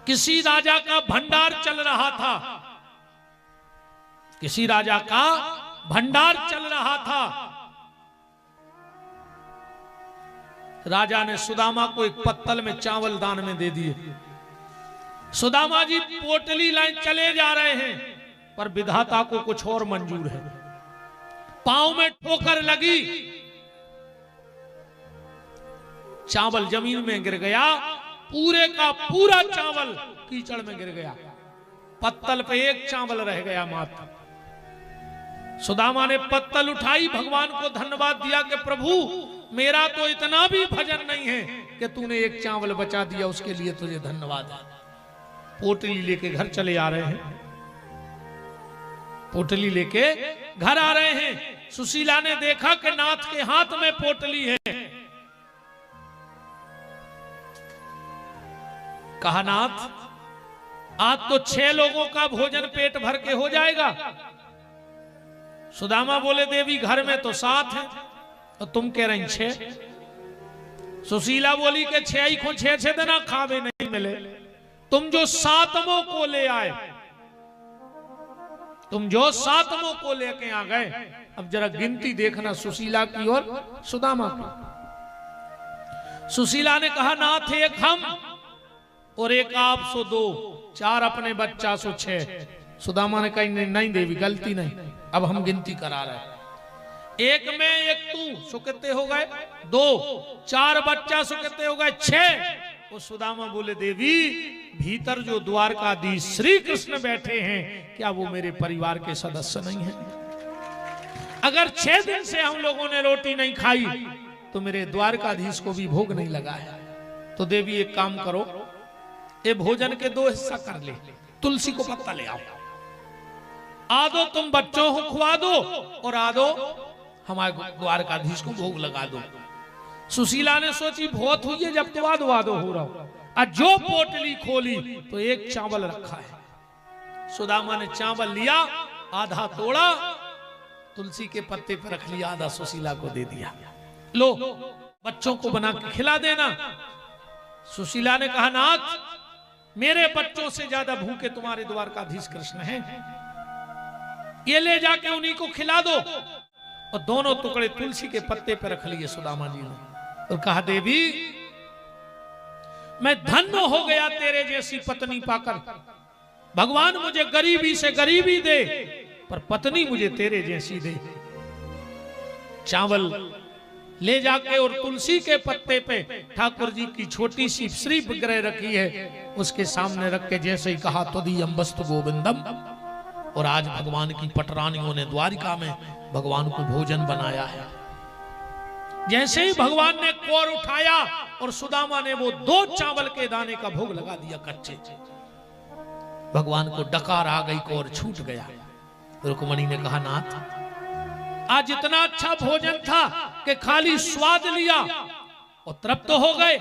किसी राजा का भंडार चल रहा था, किसी राजा का भंडार चल रहा था। राजा ने सुदामा को एक पत्तल में चावल दान में दे दिए। सुदामा जी पोटली लाइन चले जा रहे हैं, पर विधाता को कुछ और मंजूर है। पांव में ठोकर लगी, चावल जमीन में गिर गया, पूरे का पूरा चावल कीचड़ में गिर गया। पत्तल पे एक चावल रह गया मात्र। सुदामा ने पत्तल उठाई, भगवान को धन्यवाद दिया कि प्रभु मेरा तो इतना भी भजन नहीं है कि तूने एक चावल बचा दिया, उसके लिए तुझे धन्यवाद है। पोटली लेके घर चले आ रहे हैं, पोटली लेके घर आ रहे हैं। सुशीला ने देखा कि नाथ के हाथ में पोटली है। कहा नाथ आज तो 6 लोगों का भोजन पेट भर के हो जाएगा। सुदामा बोले देवी घर में तो 7 हैं, तो तुम कह रही 6। सुशीला बोली कि 6 ही को 6 देना, खावे नहीं मिले। तुम जो 7वां को ले आए, तुम जो 7वां को लेके आ गए, अब जरा गिनती देखना सुशीला की और सुदामा की। सुशीला ने कहा नाथ एक हम और एक आप, सो 2, 4 अपने बच्चा, सो 6। सुदामा ने कहा नहीं देवी गलती नहीं, अब हम गिनती करा रहे हैं। एक में एक तू, सो कितने हो गए 2, 4 बच्चा, सो कितने हो गए 6। वो सुदामा बोले देवी भीतर जो द्वारकाधीश श्री कृष्ण बैठे हैं, क्या वो मेरे परिवार के सदस्य नहीं हैं? अगर 6 दिन से हम लोगों ने रोटी नहीं खाई तो मेरे द्वारकाधीश को भी भोग नहीं लगा है। तो देवी एक काम करो, ये भोजन के 2 हिस्सा कर ले, तुलसी को पत्ता ले आओ, आदो तुम बच्चों को खुआ दो और आदो हमारे द्वारकाधीश को भोग लगा दो। सुशीला ने सोची बहुत हुई है जब तो वादो वादो हो रहा हो। आज जो पोटली खोली तो एक चावल रखा है। सुदामा ने चावल लिया, आधा तोड़ा, तुलसी के पत्ते पर रख लिया, आधा सुशीला को दे दिया, लो बच्चों को बना के खिला देना। सुशीला ने कहा नाथ मेरे बच्चों से ज्यादा भूखे तुम्हारे द्वारकाधीश कृष्ण हैं, ये ले जाके उन्हीं को खिला दो। और दोनों टुकड़े तुलसी के पत्ते पर रख लिए सुदामा जी ने और कहा देवी मैं धन्य हो गया तेरे जैसी पत्नी पाकर। भगवान मुझे गरीबी से गरीबी दे, पर पत्नी मुझे तेरे जैसी दे। चावल ले जाके और तुलसी के पत्ते पे ठाकुर जी की छोटी सी श्री विग्रह रखी है, उसके सामने रख के जैसे ही कहा तदीयम वस्तु गोविंदम। और आज भगवान की पटरानियों ने द्वारिका में भगवान को भोजन बनाया है। जैसे ही भगवान ने कोर उठाया और सुदामा ने वो 2 चावल के दाने का भोग लगा दिया कच्चे, भगवान को डकार आ गई, कोर छूट गया। रुक्मणी ने कहा नाथ आज इतना अच्छा भोजन था कि खाली स्वाद लिया और तृप्त हो गए।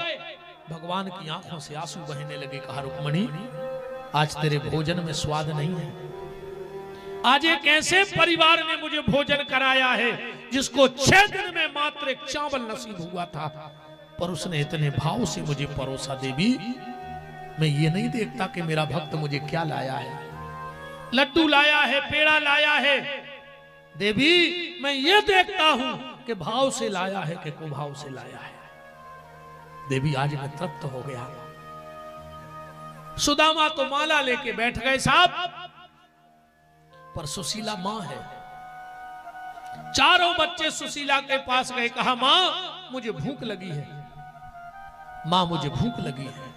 भगवान की आंखों से आंसू बहने लगे। कहा रुक्मणी आज तेरे भोजन में स्वाद नहीं है। आज एक ऐसे परिवार ने मुझे भोजन कराया है जिसको 6 दिन में मात्र एक चावल नसीब हुआ था, पर उसने इतने भाव से मुझे परोसा। देवी मैं ये नहीं देखता कि मेरा भक्त मुझे क्या लाया है, लड्डू लाया है, पेड़ा लाया है। देवी मैं ये देखता हूं कि भाव से लाया है कि कुभाव से लाया है। देवी आज मैं तृप्त हो गया। सुदामा तो माला लेके बैठ गए साहब, पर सुशीला मां है। चारों बच्चे सुशीला के पास गए, कहा मां मुझे भूख लगी है, मां मुझे भूख लगी है।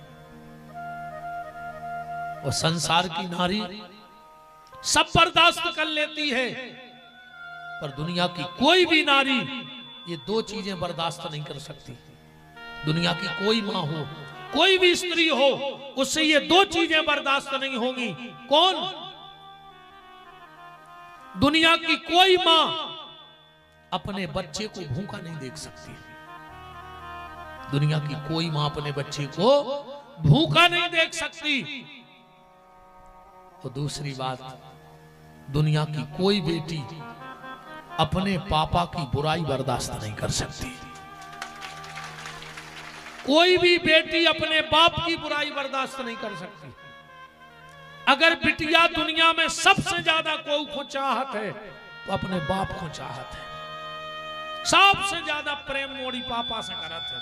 और संसार की नारी सब बर्दाश्त कर लेती है, पर दुनिया की कोई भी नारी ये 2 चीजें बर्दाश्त नहीं कर सकती। दुनिया की कोई मां हो, कोई भी स्त्री हो, उससे ये 2 चीजें बर्दाश्त नहीं होंगी। कौन? दुनिया की कोई मां अपने बच्चे को भूखा नहीं देख सकती। दुनिया की कोई मां अपने बच्चे को भूखा नहीं देख सकती। तो दूसरी बात, दुनिया की कोई बेटी अपने पापा की बुराई बर्दाश्त नहीं कर सकती। कोई भी बेटी अपने बाप की बुराई बर्दाश्त नहीं कर सकती। अगर बिटिया दुनिया में सबसे ज्यादा कोई को चाहत है तो अपने बाप को चाहत है। सबसे ज्यादा प्रेम मोड़ी पापा से करत है।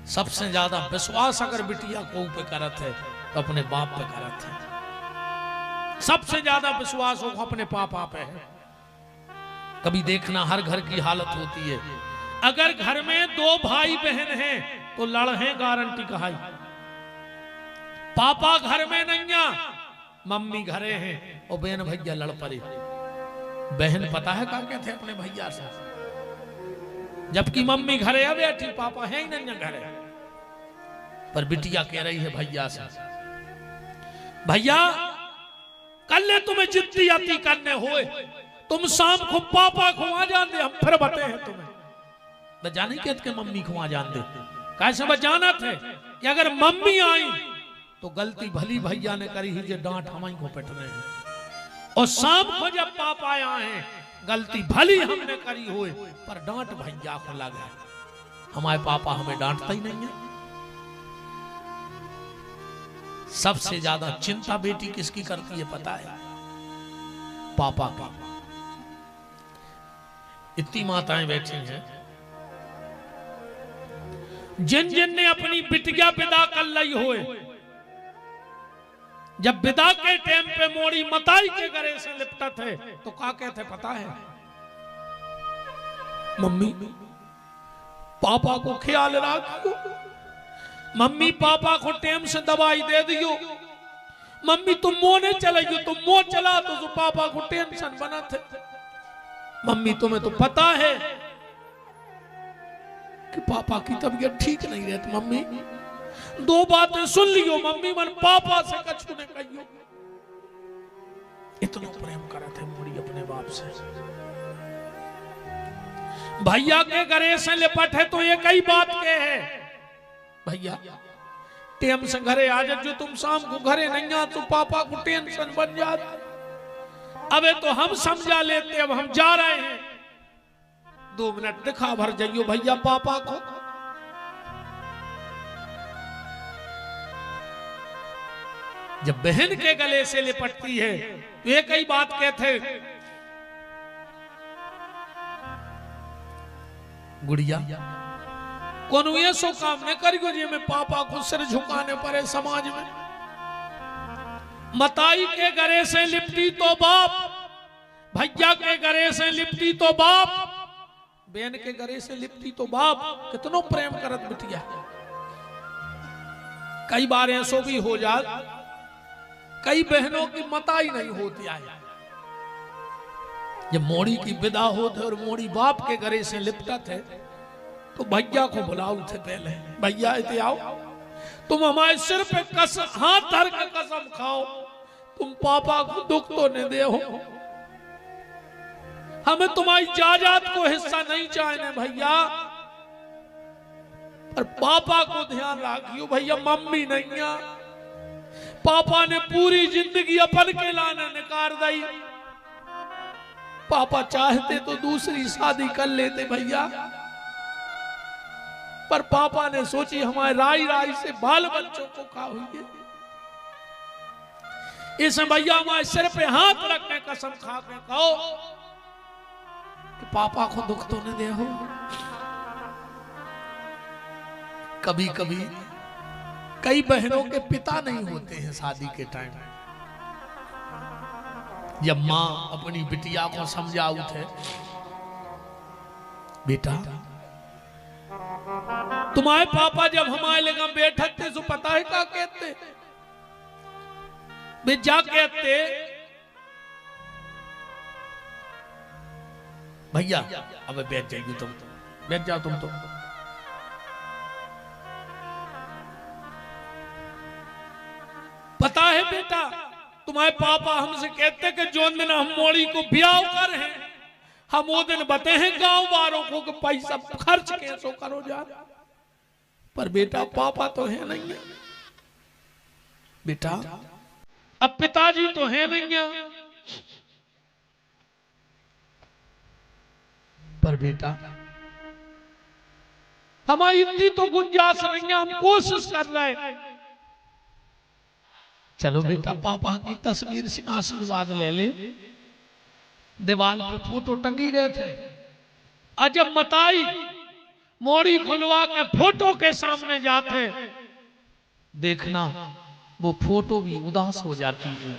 सबसे ज्यादा विश्वास अगर बिटिया को पे करत है तो अपने बाप पे करत है। सबसे ज्यादा विश्वास हो अपने पापा पे है। कभी देखना हर घर की हालत होती है, अगर घर में दो भाई बहन हैं तो लड़े गारंटी कहाई। पापा घर में नहीं है, मम्मी घरे हैं और बहन भैया लड़ पड़े। बहन पता है क्या कहते अपने भैया से, जबकि मम्मी घरे है बैठी, पापा है ही नहीं घरे। पर बिटिया कह रही है भैया से, भैया कल तुम्हें जिद्दी आती करने होए, तुम शाम को पापा को आ जान दे, हम फिर बते हैं तुम्हें। बजाने के मम्मी को आ जान दे, कैसे बजाना थे कि अगर मम्मी आई तो गलती भली भैया ने करी ही, जो डांट हमारी को पिट रहे हैं, और शाम को जब पापा आए हैं गलती भली हमने करी हुए पर डांट भैया को लगा। हमारे पापा हमें डांटता ही नहीं है। सबसे ज्यादा चिंता बेटी किसकी करती है पता है? पापा का। इतनी माताएं बैठी हैं जिन जिन ने अपनी बिटिया विदा कर ली होए, जब विदा के टाइम पे मोड़ी मताई के गले से लिपटा थे तो क्या कहते पता है? मम्मी पापा को ख्याल रखो, मम्मी पापा को टाइम से दवाई दे दियो, मम्मी तुम मोह नहीं चलाइयो, तुम मोह चला तो पापा को टेंशन बना थे। मम्मी तुम्हें तो पता है कि पापा की तबीयत ठीक नहीं रहती, मम्मी दो बातें सुन लियो, मम्मी मन पापा से कछु ने कहियो। इतना प्रेम करते मोड़ी अपने बाप से। भैया के घरे से लिपट है तो ये कई बात के है, भैया टेम से घरे आ जा, जो तुम शाम को घरे नहीं आ तो पापा को टेंशन बन जाती। अबे तो हम समझा लेते, अब हम जा रहे हैं, 2 मिनट दिखा भर जाइयो भैया पापा को। जब बहन के गले से लिपटती है तो ये कई बात कहते, गुड़िया कौन ये सो काम नहीं करियो जी में पापा को सिर झुकाने पड़े समाज में। मताई के गले से लिपटी तो बाप, भैया के गले से लिपटी तो बाप, बहन के गले से लिपटी तो बाप। कितनो प्रेम करत बिटिया। कई बार ऐसो भी हो जात, कई बहनों की मताई नहीं होती है। जब मोड़ी की विदा होते और मोड़ी बाप के गले से लिपटा थे तो भैया को बुलाओ थे, पहले भैया इतने आओ, तुम हमारे सिर पे हाथ धर के कसम खाओ, तुम पापा को दुख तो नहीं दे हो, हमें तुम्हारी जायदाद को हिस्सा नहीं चाहिए भैया, पर पापा को ध्यान रखियो भैया, मम्मी नहीं है, पापा ने पूरी जिंदगी अपन के लाने निकाल दी, पापा चाहते तो दूसरी शादी कर लेते भैया, पर पापा ने सोची हमारे राई राई से बाल बच्चों को क्या हुई। इस भैया हमारे सिर पे हाथ रखने कसम खा के कहो कि पापा को दुख तो नहीं दे हो। कभी कभी कई बहनों के पिता नहीं होते हैं शादी के टाइम। जब मां अपनी बिटिया को समझाऊ थे, बेटा तुम्हारे पापा जब हमारे लगा बैठक थे तो पता है क्या कहते, वे जा कहते भैया अब बैठ जाएगी, तुम बैठ जाओ, तुम तो पता है बेटा तुम्हारे पापा हमसे कहते कि जो दिन हम मोड़ी को ब्याह कर हैं, हम वो दिन बते हैं गांव वालों को कि पैसा खर्च कैसो करो जा। पर बेटा पापा तो है नहीं है बेटा, अब पिताजी तो है नहीं है, पर बेटा हमारी इतनी तो गुंजाइश नहीं है, हम कोशिश कर रहे हैं। चलो बेटा पापा की तस्वीर से आशीर्वाद ले ले। दीवार पे फोटो टंगी गए थे, और जब मताई मोड़ी खुलवा के फोटो के सामने जाते देखना वो फोटो भी उदास हो जाती है,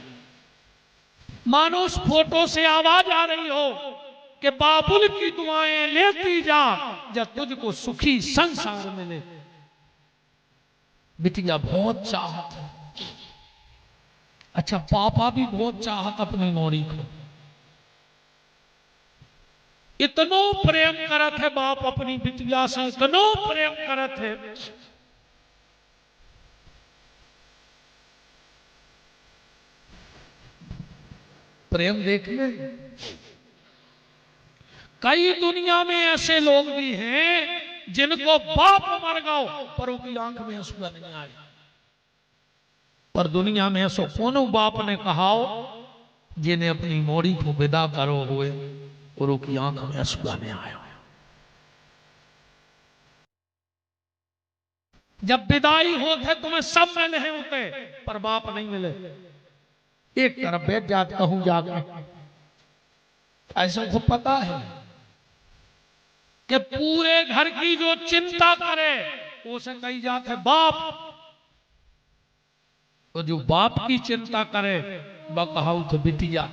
मानो उस फोटो से आवाज आ रही हो कि बाबुल की दुआएं लेती जा, जब तुझको सुखी संसार मिले। बिटिया बहुत चाहत है, अच्छा पापा भी बहुत चाहत अपनी मोड़ी को, इतनो प्रेम करत है बाप अपनी बिटिया से, इतनो प्रेम करत है। प्रेम देखने कई दुनिया में ऐसे लोग भी हैं जिनको बाप मर गओ पर उनकी आंख में आंसू नहीं आए, पर दुनिया में ऐसो कोनो बाप ने कहा जिन्हें अपनी मोड़ी को विदा करो हुए और उनकी आंख में आंसू नहीं आया। जब विदाई होते तुम्हें सब मिले हैं उनके, पर बाप नहीं मिले। एक तरफ बैठ जाते कहूं जाके, ऐसा को पता है कि पूरे घर की जो चिंता करे उसे कही जाते बाप, तो जो बाप की चिंता करे वह कहा तो बिटिया।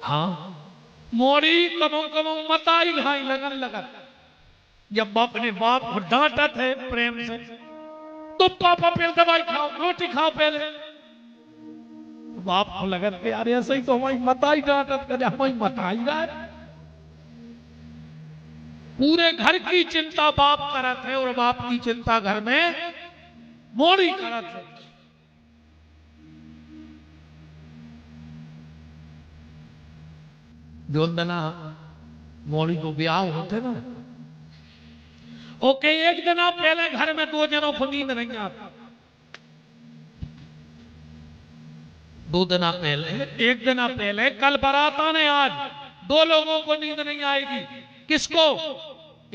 हाँ मोड़ी कमो कमो मताई घाई लगन लगन, जब बाप ने बाप को डांटा थे प्रेम से, तो पापा पहले दवाई खाओ रोटी खाओ पहले। बाप को लगन के यार ऐसे ही तो हमारी मताई डांटत करे, हमारी मताई रहा। पूरे घर की चिंता बाप करत है और बाप की चिंता घर में मोड़ी करत है। जो दिना मोड़ी को ब्याह होते ना, ओके एक दिन पहले घर में दो जनों को नींद नहीं आता, दो दिन पहले, एक दिन पहले कल बारात आने आज दो लोगों को नींद नहीं आएगी। किसको?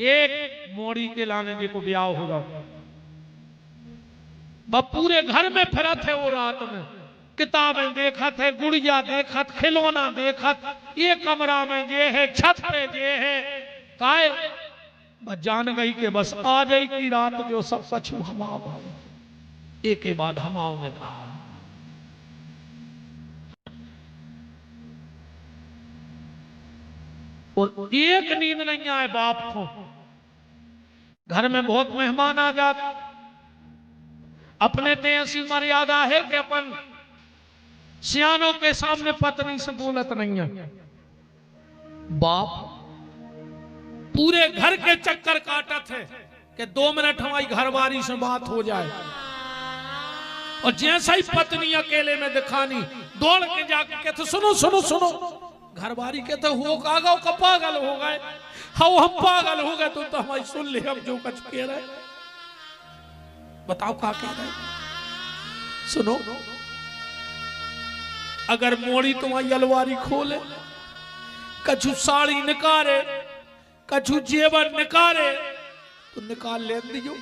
एक मोड़ी के लाने जी को ब्याह होगा, वह पूरे घर में फिरत है। वो रात में किताबें देखत है, गुड़िया देखत, खिलौना देखत, ये कमरा में ये है, छत पे ये है, काय बस जान गई कि बस आ गई की रात जो सब सच हमाओ, एक के बाद हमाओ में कहा। और एक नींद नहीं आए बाप को। घर में बहुत मेहमान आ जाते, अपने ते ऐसी मर्यादा है कि अपन सियानों के सामने पत्नी से बोलत नहीं है। बाप पूरे घर के चक्कर काटत है कि 2 मिनट हमारी घरवारी से बात हो जाए, और जैसा ही पत्नी अकेले में दिखानी दौड़ के जाके कहते सुनो सुनो सुनो। घरवारी कहते हो कागो का पागल हो गए, हाँ हम पागल हो गए, तुम तो हमारी सुन ले, हम जो कुछ कह रहे बताओ क्या कह रहे। सुनो, अगर मोड़ी तुम्हारी अलवारी खोले, कछु साड़ी निकाले, कछु जेवर निकाले, तो निकाल ले दियो,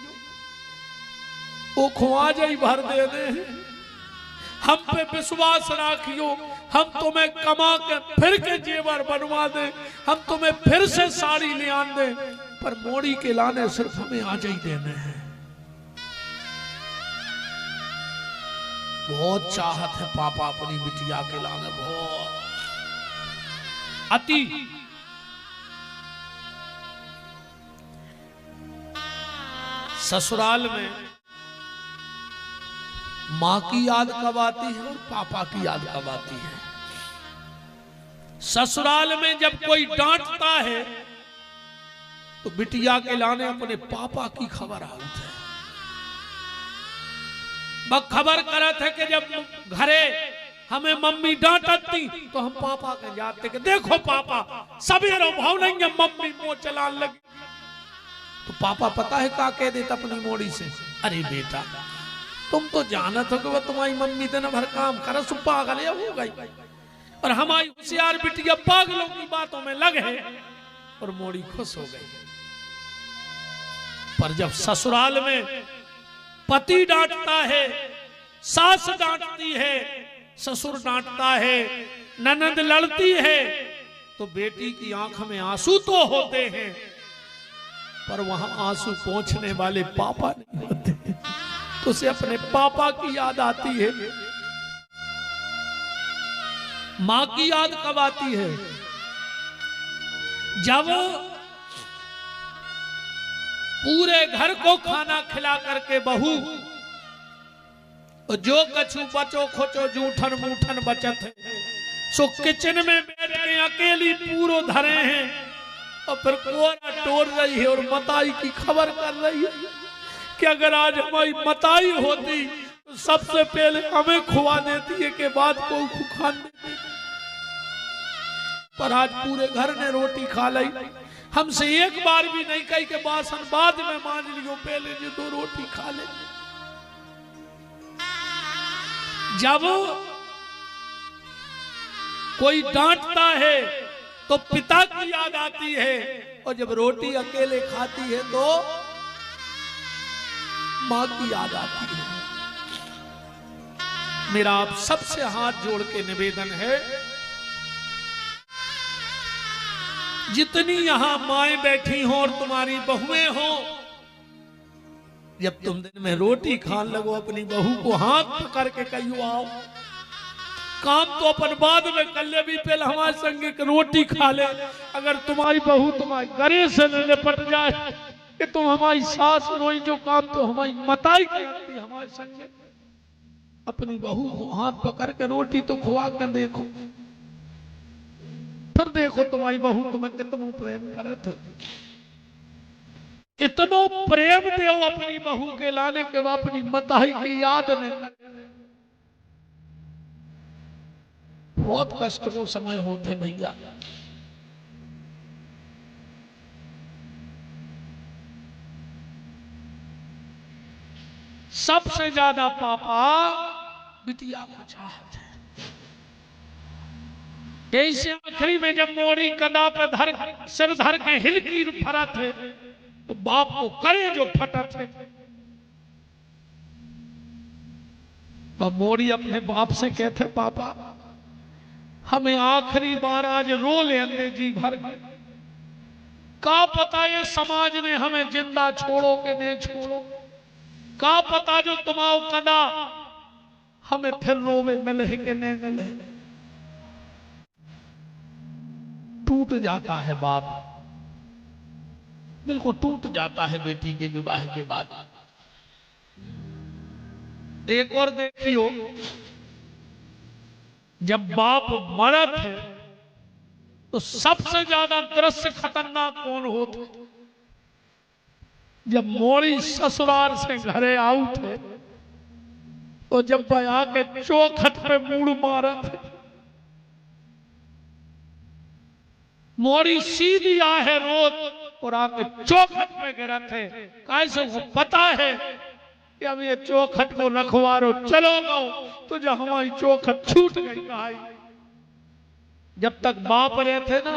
वो खुआ जाई भर दे दे। हम पे विश्वास राखियो, हम तुम्हें कमा के फिर के जेवर बनवा दे, हम तुम्हें फिर से साड़ी ले आन दे, पर मोड़ी के लाने सिर्फ हमें आ जाई देने हैं। बहुत चाहत है पापा अपनी बिटिया के लाने, बहुत अति। ससुराल में माँ की याद कब आती है और पापा की याद कब आती है। ससुराल में जब कोई डांटता है तो बिटिया के लाने अपने पापा की खबर आती है। वह खबर करत है कि जब हमें मम्मी डांटती तो हम पापा के जाते कि देखो पापा सवेरो भाव नहीं है मम्मी मुंह चलाने लगी। तो पापा पता है क्या कह देता अपनी मोड़ी से, अरे बेटा तुम तो जानत हो कि वह तुम्हारी मम्मी दिन भर काम कर सु पागल हो गई, और हमारी होशियार बिटिया पागलों की बातों में लगे और मोड़ी खुश हो गई। पर जब ससुराल में पति डांटता है, सास डांटती है, ससुर डांटता है, ननद लड़ती है, तो बेटी की आंख में आंसू तो होते हैं पर वहां आंसू पोंछने वाले पापा नहीं होते, तो उसे अपने पापा की याद आती है। मां की याद कब आती है? जब पूरे घर को खाना खिला करके बहू जो कछु बचो खोचो जूठन मूठन बचत है सो किचन में बैठ के अकेली पूरो धरे हैं और फिर कोरा तोड़ रही है और मताई की खबर कर रही है कि अगर आज हमारी मताई होती तो सबसे पहले हमें खुआ देती है के बाद को खान देती, पर आज पूरे घर ने रोटी खा ली, हमसे एक बार भी नहीं कही कि बासन बाद में मान लियो, पहले जो दो रोटी खा ले। जब कोई डांटता है तो पिता की याद आती है, और जब रोटी अकेले खाती है तो मां की याद आती है। मेरा आप सबसे हाथ जोड़ के निवेदन है, जितनी यहां माएं बैठी हो और तुम्हारी बहुएं हो, जब तुम दिन में रोटी खान लगो अपनी बहू को हाथ पकड़ के कहियो आओ, काम तो अपन बाद में कर ले, भी पहले हमारे संग एक रोटी खा ले। अगर तुम्हारी बहू तुम्हारे गले से निपट जाए कि तुम हमारी सास रोई, जो काम तो हमारी मताई करती हमारे संग, अपनी बहू को हाथ पकड़ के रोटी तो खुआ कर देखो, फिर देखो तुम्हारी बहू तुम्हें कितना प्रेम करत। इतना प्रेम दो अपनी बहू के लाने के बाद अपनी मताई की याद नहीं। बहुत कष्ट को समय होते भैया। सबसे ज्यादा पापा बिटिया को चाहते हैं। ऐसे आखिरी में जब मोड़ी कदा पे धर सिर धर के हिलकी फरा थे तो बाप को करे जो फटा थे। तो मोड़ी अपने बाप से कहते पापा हमें आखिरी बार आज रो लेने जी भर का पता ये समाज ने हमें जिंदा छोड़ो के नहीं छोड़ो, का पता जो तुम्हारा कदा हमें फिर रोवे मिले के नहीं मिले। टूट जाता है बाप, बिल्कुल टूट जाता है बेटी के विवाह के बाद। एक और देखियो, जब बाप मरत है तो सबसे ज्यादा दृश्य खतरनाक कौन होता? जब मोड़ी ससुराल से घरे आउट है तो जब भाई आके चौखट पे मुड़ मारत, मोड़ी सीधी आहे रोज और आके चौखट पे गिरत है। कैसे वो पता है कि अब ये चौखट को रखवारो चलो गो तो जब हमारी चौखट छूट गई भाई। जब तक बाप रहते ना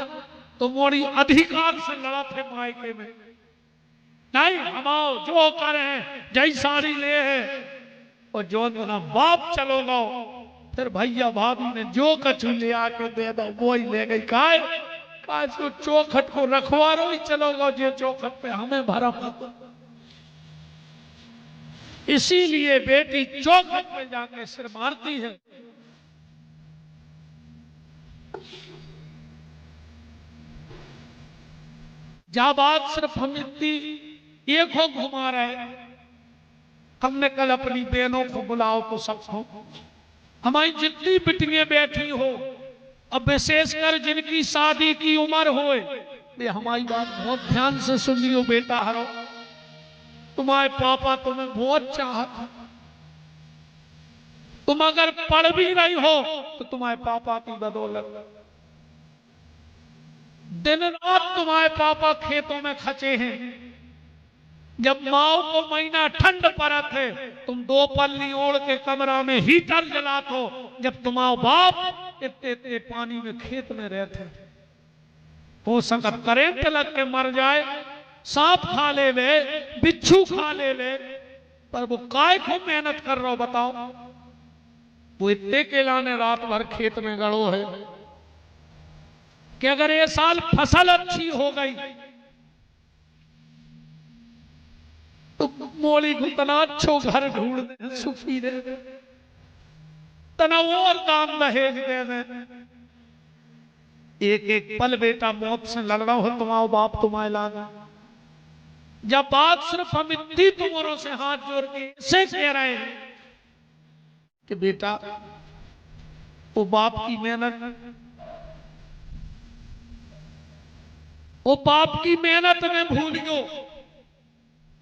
तो मोड़ी अधिकार से लड़ा थे मायके में, नहीं हम आओ जो करें जय साड़ी ले है, और जो ना बाप चलो गो फिर भैया भाभी ने जो कछु ले आके दे दो वो ही ले गई। काय तो चौखट को रखवारो ही चलो गो जो चौखट पे हमें भरम। इसीलिए बेटी चौखट में जाके सिर मारती है। जा बात सिर्फ हम इतनी एक हो घुमा रहे, हमने कल अपनी बहनों को बुलाओ तो सबको, हमारी जितनी बिटियां बैठी हो, अब विशेषकर जिनकी शादी की उम्र हो, ये हमारी बात बहुत ध्यान से सुनियो बेटा। हरो तुम्हारे पापा तुम्हें बहुत चाहत, तुम अगर पढ़ भी रही हो तो तुम्हारे पापा की बदौलत। दिन रात तुम्हारे पापा खेतों में खचे हैं। जब माओ को महीना ठंड पड़त है, तुम दो पल्ली ओढ़ के कमरा में हीटर जलात हो, जब तुम्हारा बाप इतने इतने पानी में खेत में रहते। हो सकत करेंट लग के मर जाए, सांप खा ले, बिच्छू खा ले, पर वो काय को मेहनत कर रहा हो बताओ। वो इतने केलाने रात भर खेत में गड़ो है कि अगर ये साल फसल अच्छी हो गई तो मोली को तना अच्छो घर ढूंढ दे, सुखी दे, तना और काम दहेज दे दे। एक एक पल बेटा मौत से लड़ रहा हो, तुम्हारा बाप तुम्हारे लाना। जब बात सिर्फ हम इतनी तुमरों से हाथ जोड़ के ऐसे कह रहे हैं कि बेटा वो बाप की मेहनत, वो बाप की मेहनत में भूल गयो,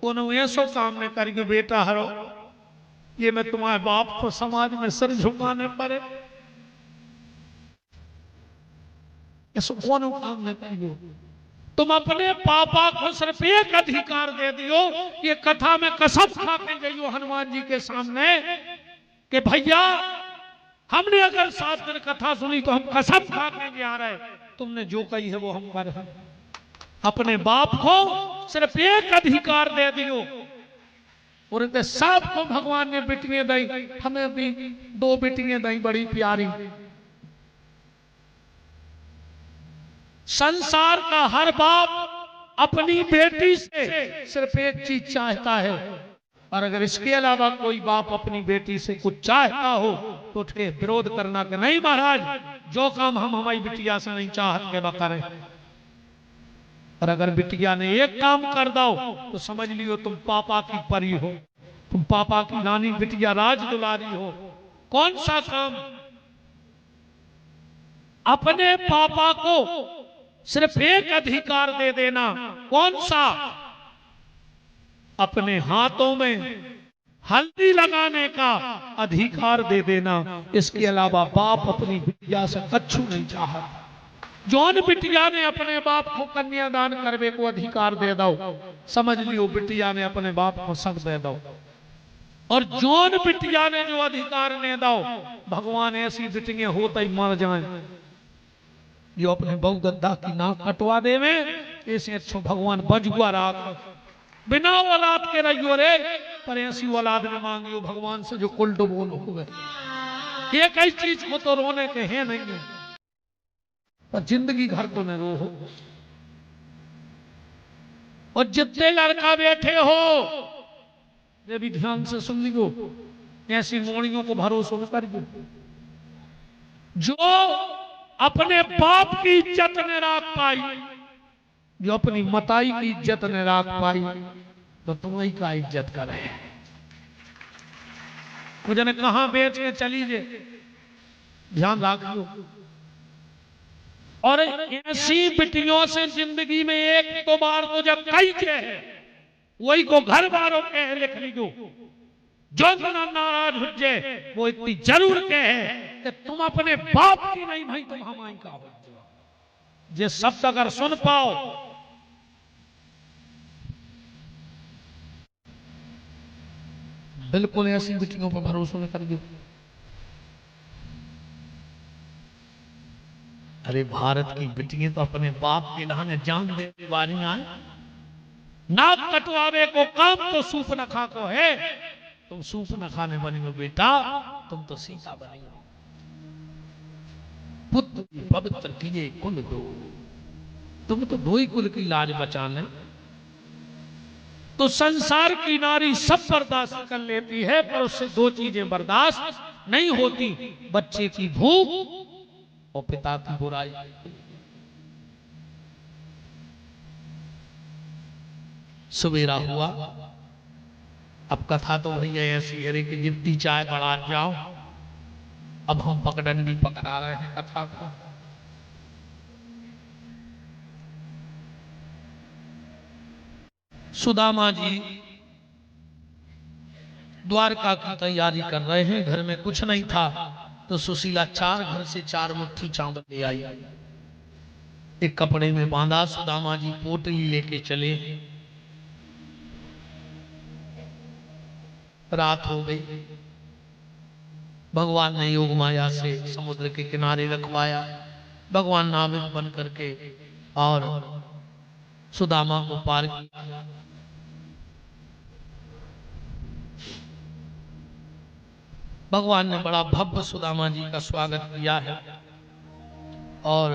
उन्होंने ऐसा काम ने करके बेटा हरो, ये मैं तुम्हारे बाप को समाज में सिर झुकाने पड़े, ऐसा कौन काम ने करियो। तुम अपने पापा को सिर्फ एक अधिकार दे दियो, ये कथा में कसम खा के गई हनुमान जी के सामने कि भैया हमने अगर 7 दिन कथा सुनी तो हम कसम खा के जा रहे, तुमने जो कही है वो हम कर रहे। अपने बाप को सिर्फ एक अधिकार दे दियो, और इतने सबको भगवान ने बेटियां दी, हमें भी 2 बेटियां दी बड़ी प्यारी। संसार का हर बाप अपनी बेटी से सिर्फ एक चीज चाहता है, और अगर इसके अलावा कोई बाप अपनी बेटी से कुछ चाहता हो तो उसके विरोध करना कि नहीं महाराज, जो काम हम हमारी बिटिया से नहीं चाहते वो करें। और अगर बिटिया ने एक काम कर दो तो समझ लियो तुम पापा की परी हो, तुम पापा की नानी बिटिया राज दुलारी हो। कौन सा काम? अपने पापा को सिर्फ एक अधिकार दे देना। कौन सा? अपने हाथों में हल्दी लगाने का अधिकार दे देना। इसके अलावा बाप अपनी बिटिया से कछु नहीं चाहता। जौन बिटिया ने अपने बाप को कन्यादान करने को अधिकार दे दो, समझ लियो बिटिया ने अपने बाप को सब दे दो। और जौन बिटिया ने जो अधिकार ने दो, भगवान ऐसी बिटियां होता ही मर जाए जो अपने बहु गद्दा की नाक कटवा दे में, ऐसे अच्छो भगवान बजुआ रात बिना औलाद के रहियो रे, पर ऐसी औलाद में मांगियो भगवान से जो कुल डुबोन हुए। ये कई चीज को तो रोने के हैं नहीं है, पर जिंदगी घर तो न रो। और जितने लड़का बैठे हो ये भी ध्यान से सुन लियो, ऐसी मोड़ियों को भरोसा न करियो। जो अपने बाप की इज्जत ने राख पाई, जो अपनी मताई की इज्जत ने राख पाई, तो तुम्हें का इज्जत करे। मुझे ने कहा बेच के चली जे, ध्यान रखियो। और ऐसी बिटियों से जिंदगी में एक दो बार तो जब कई के है, वही को घर वालों के है लिख लीजो। जो ना नाराज हो जाए वो इतनी जरूर के है कि तुम अपने बाप की नहीं भाई तुम हमारी का हो। ये शब्द अगर सुन पाओ, बिल्कुल ऐसी बिटियों पर भरोसा न कर दो। अरे भारत की बिटियां तो अपने बाप के नहाने जान दे वाली आए। नाक कटवावे को काम तो सूप न खा को है, तुम सूप न खाने बनी हो बेटा, तुम तो सीता बनी हो। पुत्र पवित्र किए कुल दो, तुम तो दो ही कुल की लाज बचाने। तो संसार की नारी सब बर्दाश्त कर लेती है, पर उससे 2 चीजें बर्दाश्त नहीं होती, बच्चे की भूख और पिता की बुराई। सवेरा हुआ, अब कथा तो भैया ऐसी है कि जितनी चाय बढ़ा जाओ। अब हम पगडंडी पकड़ा रहे हैं कथा को। सुदामा जी द्वारका की तैयारी कर रहे हैं। घर में कुछ नहीं था तो सुशीला 4 घर से 4 मुट्ठी चावल ले आई, एक कपड़े में बांधा। सुदामा जी पोटली लेके चले। रात हो गई। भगवान ने योग माया से समुद्र के किनारे रखवाया। भगवान नाविक बन करके और सुदामा को पार किया। भगवान ने बड़ा भव्य सुदामा जी का स्वागत किया है और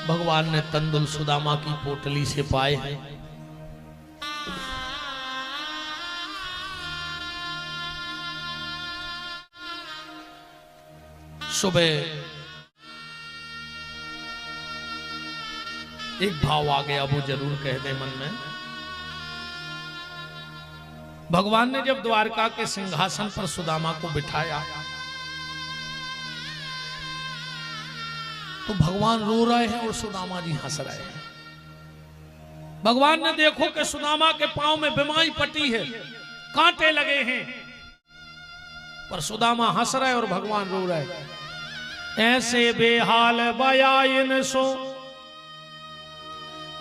भगवान ने तंदुल सुदामा की पोटली से पाए हैं। सुबह एक भाव आ गया, वो जरूर कह दे मन में। भगवान ने जब द्वारका के सिंहासन पर सुदामा को बिठाया तो भगवान रो रहे हैं और सुदामा जी हंस रहे हैं। भगवान ने देखो कि सुदामा के पांव में बिमाई पटी है, कांटे लगे हैं, पर सुदामा हंस रहे और भगवान रो रहे। ऐसे बेहाल बयाइन सो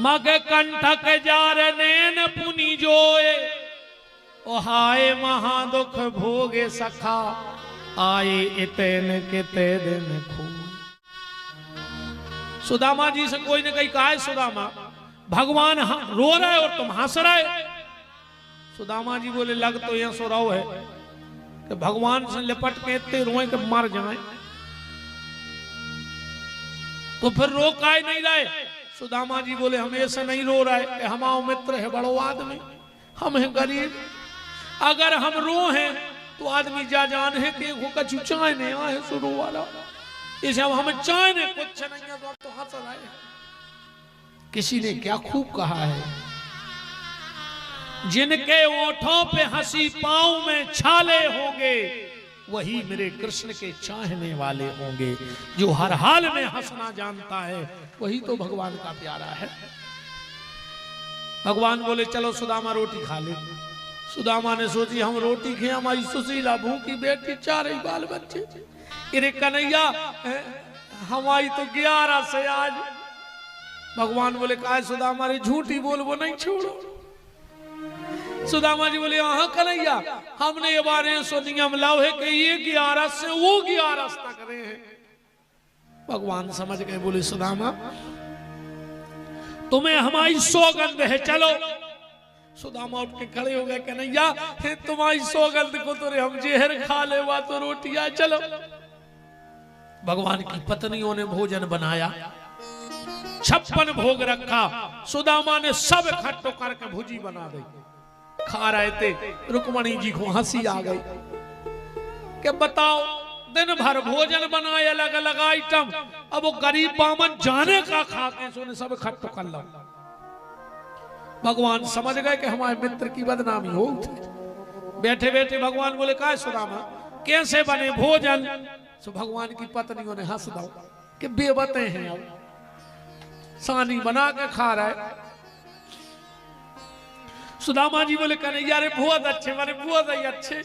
मग कंठक जार नैन पुनि जोए, ओ हाय महादुख भोगे सखा आए इतन किते दिन खो। सुदामा जी से कोई ने कही कहा है सुदामा भगवान रो रहे और तुम हंस रहे। सुदामा जी बोले लग तो यहां सो रहो है कि भगवान से लिपट के इतने रोए कि मर जाए, तो फिर रो काहे नहीं रहे। सुदामा जी बोले हम ऐसे नहीं रो रहे, हमारा मित्र है बड़ो आदमी, हम हैं गरीब, अगर हम रो हैं तो आदमी जा जान है कि कछु चाय नहीं आए सुनो वाला, इसे अब हमें चाय ने कुछ नहीं है तो अब तो हंस रहे हैं। किसी ने क्या खूब कहा है, जिनके ओठों पे हंसी पांव में छाले होंगे वही मेरे कृष्ण के चाहने वाले होंगे। जो हर हाल में हंसना जानता है वही तो भगवान का प्यारा है। भगवान बोले चलो सुदामा रोटी खा ले। सुदामा ने सोची हम रोटी खाए, हमारी सुशीला भूखी बेटी, 4 ही बाल बच्चे। अरे कन्हैया हमारी तो 11 से आज। भगवान बोले कहा सुदामा रे झूठी बोल, वो नहीं छोड़ो। सुदामा जी बोले हाँ कन्हैया हमने ये बारे सो नियम लाओ है कि ये 11 से वो 11 तक रहे हैं। भगवान समझ गए, बोले सुदामा तुम्हें हमारी सौगंध है, चलो। सुदामा उठ के खड़े हो गए, कन्हैया तुम्हारी सौगंध को तो हम जहर खा ले वा तो रोटियां, चलो। भगवान की पत्नियों ने भोजन बनाया, 56 भोग रखा। सुदामा ने सब इकट्ठो करके भुजी बना दी, खा रहे थे। रुक्मणी जी को हंसी आ गई कि बताओ दिन भर भोजन बनाए अलग अलग आइटम, अब वो गरीब बामन जाने का खा के सोने सब इकट्ठो कर लो। भगवान समझ गए कि हमारे मित्र की बदनामी हो। बैठे बैठे भगवान बोले कहा सुदामा कैसे बने भोजन। तो भगवान की पत्नियों ने हंस दो कि बेबते हैं, अब सानी बना के खा रहे। सुदामा जी बोले कन्हैया रे बहुत अच्छे बने, बहुत ही अच्छे।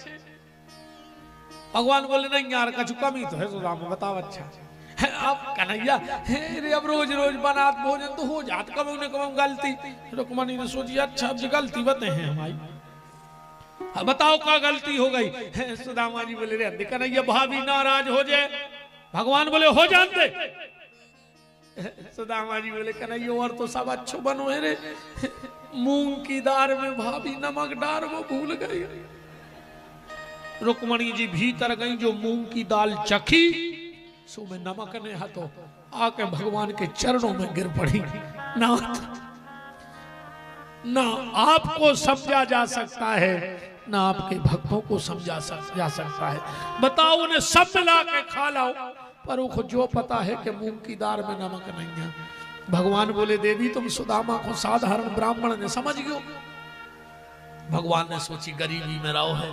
भगवान बोले नहीं यार कछु कमी तो है। सुदामा बताओ अच्छा है। अब कन्हैया रे अब रोज रोज बनात भोजन तो हो जात कम न कम गलती। रुक्मणी ने सोची अच्छा अब गलती बते हैं हमारी, बताओ क्या गलती हो गई। सुदामा जी बोले रे कन्हैया भाभी नाराज हो जाए। भगवान बोले हो जानते। सुदामा जी बोले कन्हैया और तो सब अच्छो बनो है रे, मूंग की दाल में भाभी नमक डाल वो भूल गई। रुक्मणी जी भीतर गई, जो मूंग की दाल चखी सो में नमक ने हाथों आके भगवान के चरणों में गिर पड़ी। ना आपको समझा जा सकता है ना आपके भक्तों को समझा जा सकता है। बताओ उन्हें सब मिला के खा लाओ, पर वो जो पता है कि मूंग की दाल में नमक नहीं है। भगवान बोले देवी तुम सुदामा को साधारण ब्राह्मण ने समझ गयो। भगवान ने सोची गरीबी में रहो है,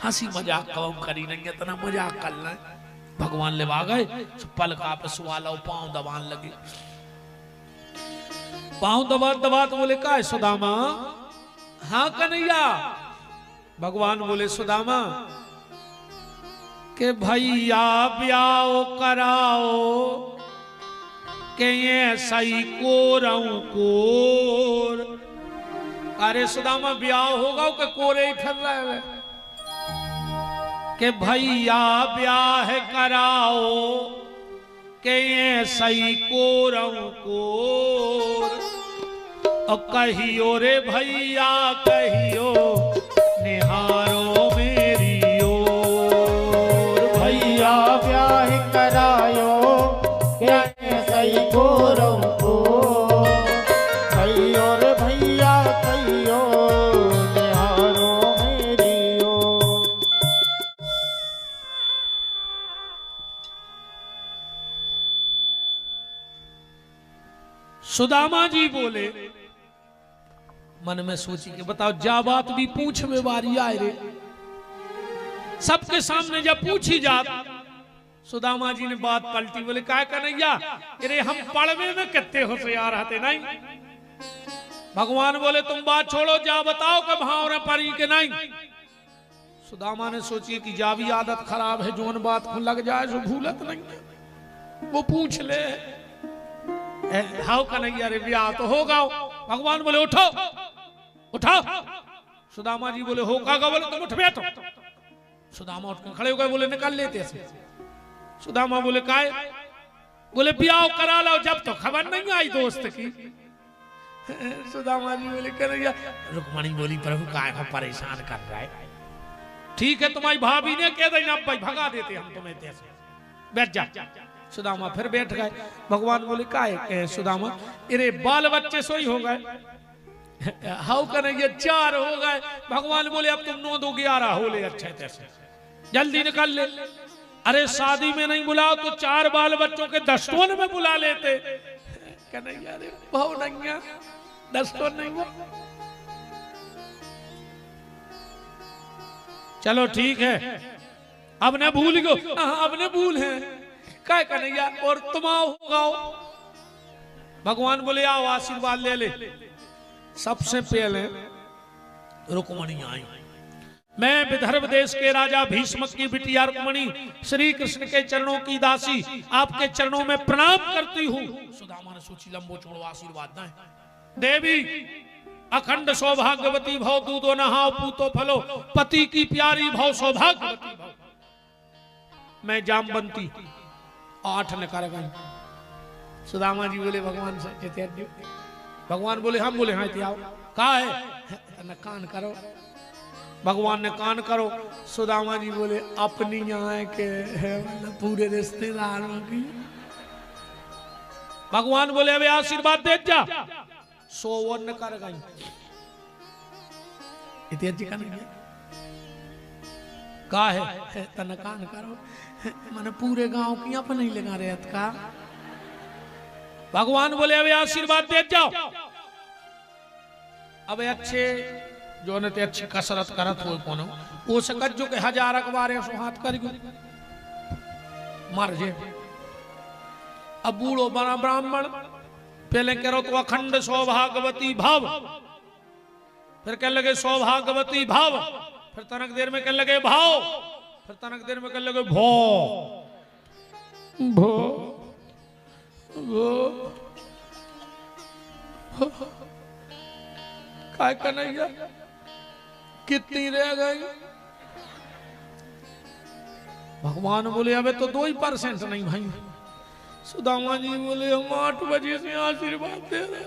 हंसी मजाक कम करी नहीं, इतना मजाक करना है। भगवान ले आ गए, पलका पे सुवाला पांव दबान लगे। पांव दबा दबा तो बोले का है सुदामा? हाँ कन्हैया। भगवान बोले सुदामा के भैया ब्याह कराओ के ये सही कोरऊ कोर। अरे सुदामा ब्याह होगा के कोरे ही फिर रहे हैं के भैया ब्याह कराओ के ये सही कोरऊ कोर। और कहियो रे भैया कहियो निहारो मेरी ओर। भैया ब्याह करायो के सही कोरऊ कोर। कहियो रे भैया कहियो निहारो मेरी ओर। सुदामा जी बोले मन में सोची कि बताओ जा बात भी पूछ में बारी आए रे। सबके सामने जब पूछी जात सुदामा जी ने बात पलटी। बोले काय कन्हैया अरे हम पढ़वे में कितने होशियार रहते नहीं। भगवान बोले तुम बात छोड़ो जा बताओ कि भाव परी के नहीं। सुदामा ने सोची कि जा भी आदत खराब है जोन बात को लग जाए सो भूलत नहीं वो पूछ ले। हाउ कन्हैया रे ब्याह तो होगा। भगवान बोले उठो उठाओ। सुदामा जी बोले होगा का? बोले तुम उठ बैठो। सुदामा उठ कर खड़े हो गए। बोले निकाल लेते से। सुदामा बोले काय? बोले ब्याह करा लो जब तो खबर नहीं आई दोस्त की। सुदामा जी बोले कन्हैया। रुक्मणी बोली प्रभु काय को परेशान कर रहा है? ठीक है तुम्हारी भाभी ने कह देना भाई भगा देते हम तुम्हें तैसे। बैठ जा। सुदामा फिर बैठ गए। भगवान बोले काय सुदामा अरे बाल बच्चे सोई हो गए। हाउ करेंगे 4 हो गए। भगवान बोले अब तुम 9 2 11 हो ले अच्छे तैसे जल्दी निकल ले। अरे शादी में नहीं बुलाओ तो 4 बाल बच्चों के दस्तों में बुला लेते। कन्हैया रे भाव नहीं दस्तों नहीं। चलो ठीक है अब ने भूल गो। अब ने भूल है क्या कन्हैया और तुम आओ होगा। भगवान बोले आओ आशीर्वाद ले ले। सबसे पहले रुक्मणी आई। मैं विदर्भ देश के राजा भीष्मक की बिटिया रुक्मणी श्री कृष्ण के चरणों की दासी आपके चरणों में प्रणाम करती हूँ। सुदामा ने सोची लंबो छोड़ो आशीर्वाद न देवी अखंड सौभाग्यवती भव दूधो नहाओ पूतो फलो पति की प्यारी भव सौभाग्यवती भव। मैं जामवंती 8 न कर गई। सुदामा जी बोले भगवान से भगवान बोले हम बोले हाँ आओ कहा है न कान करो। भगवान ने कान करो। सुदामा जी बोले अपनी यहाँ के पूरे रिश्तेदारों की। भगवान बोले अबे आशीर्वाद दे जा। 100 न कर गई। का है तन कान करो मैंने पूरे गांव की अपने ही लगा रहे का। भगवान बोले अबे आशीर्वाद दे जाओ। अब अच्छे जो ने ते अच्छी कसरत करत हो कोनो वो सकत जो के 1000 अखबार सो हाथ कर मर जे। अब बूढ़ो बना ब्राह्मण पहले करो तो अखंड सौभाग्यवती भाव फिर कह लगे सौभाग्यवती भाव फिर तनक देर में कह लगे भाव फिर तनक देर में कह लगे भो भो काय कन्हैया कितनी रह गई। भगवान बोले अबे तो 2% नहीं भाई। सुदामा जी बोले हम 8 बजे से आशीर्वाद दे रहे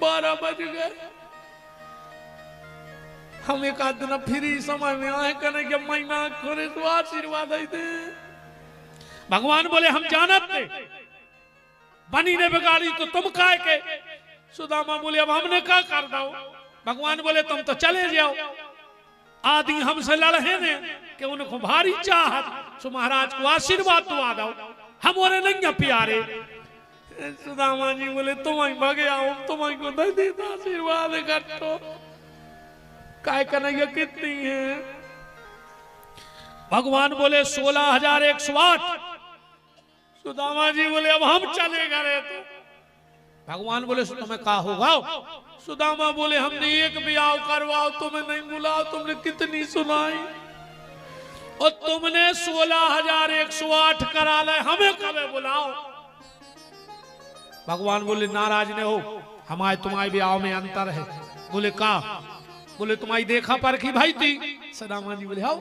12 बज गए। हम एक आध दिन फ्री समय में आए कन्हैया महीना खोले तो आशीर्वाद दे। भगवान बोले हम जानत थे बनी ने बिगाड़ी तो तुम काय के। सुदामा बोले अब हमने क्या कर दो। भगवान बोले तुम तो चले जाओ। आदि हमसे लड़े ने कि उनको भारी चाहत सो महाराज को आशीर्वाद तो आ दो हम और नहीं प्यारे। सुदामा जी बोले तुम भगे आओ तुम को दे देता आशीर्वाद कर तो काय कन्हैया कितनी है। भगवान बोले 16,108। सुदामा जी बोले अब हम चले गए तो भगवान बोले तुम्हें कहा होगा। सुदामा बोले हमने एक ब्याह करवाओ तुम्हें नहीं बुलाओ, तुमने कितनी सुनाई, और तुमने 16,108 करा ले, हमें कब बुलाओ। भगवान बोले नाराज न हो, हमारे तुम्हारे ब्याह में अंतर है। बोले का? बोले तुम्हारी देखा परखी भाई थी। सुदामा जी बोले हाँ।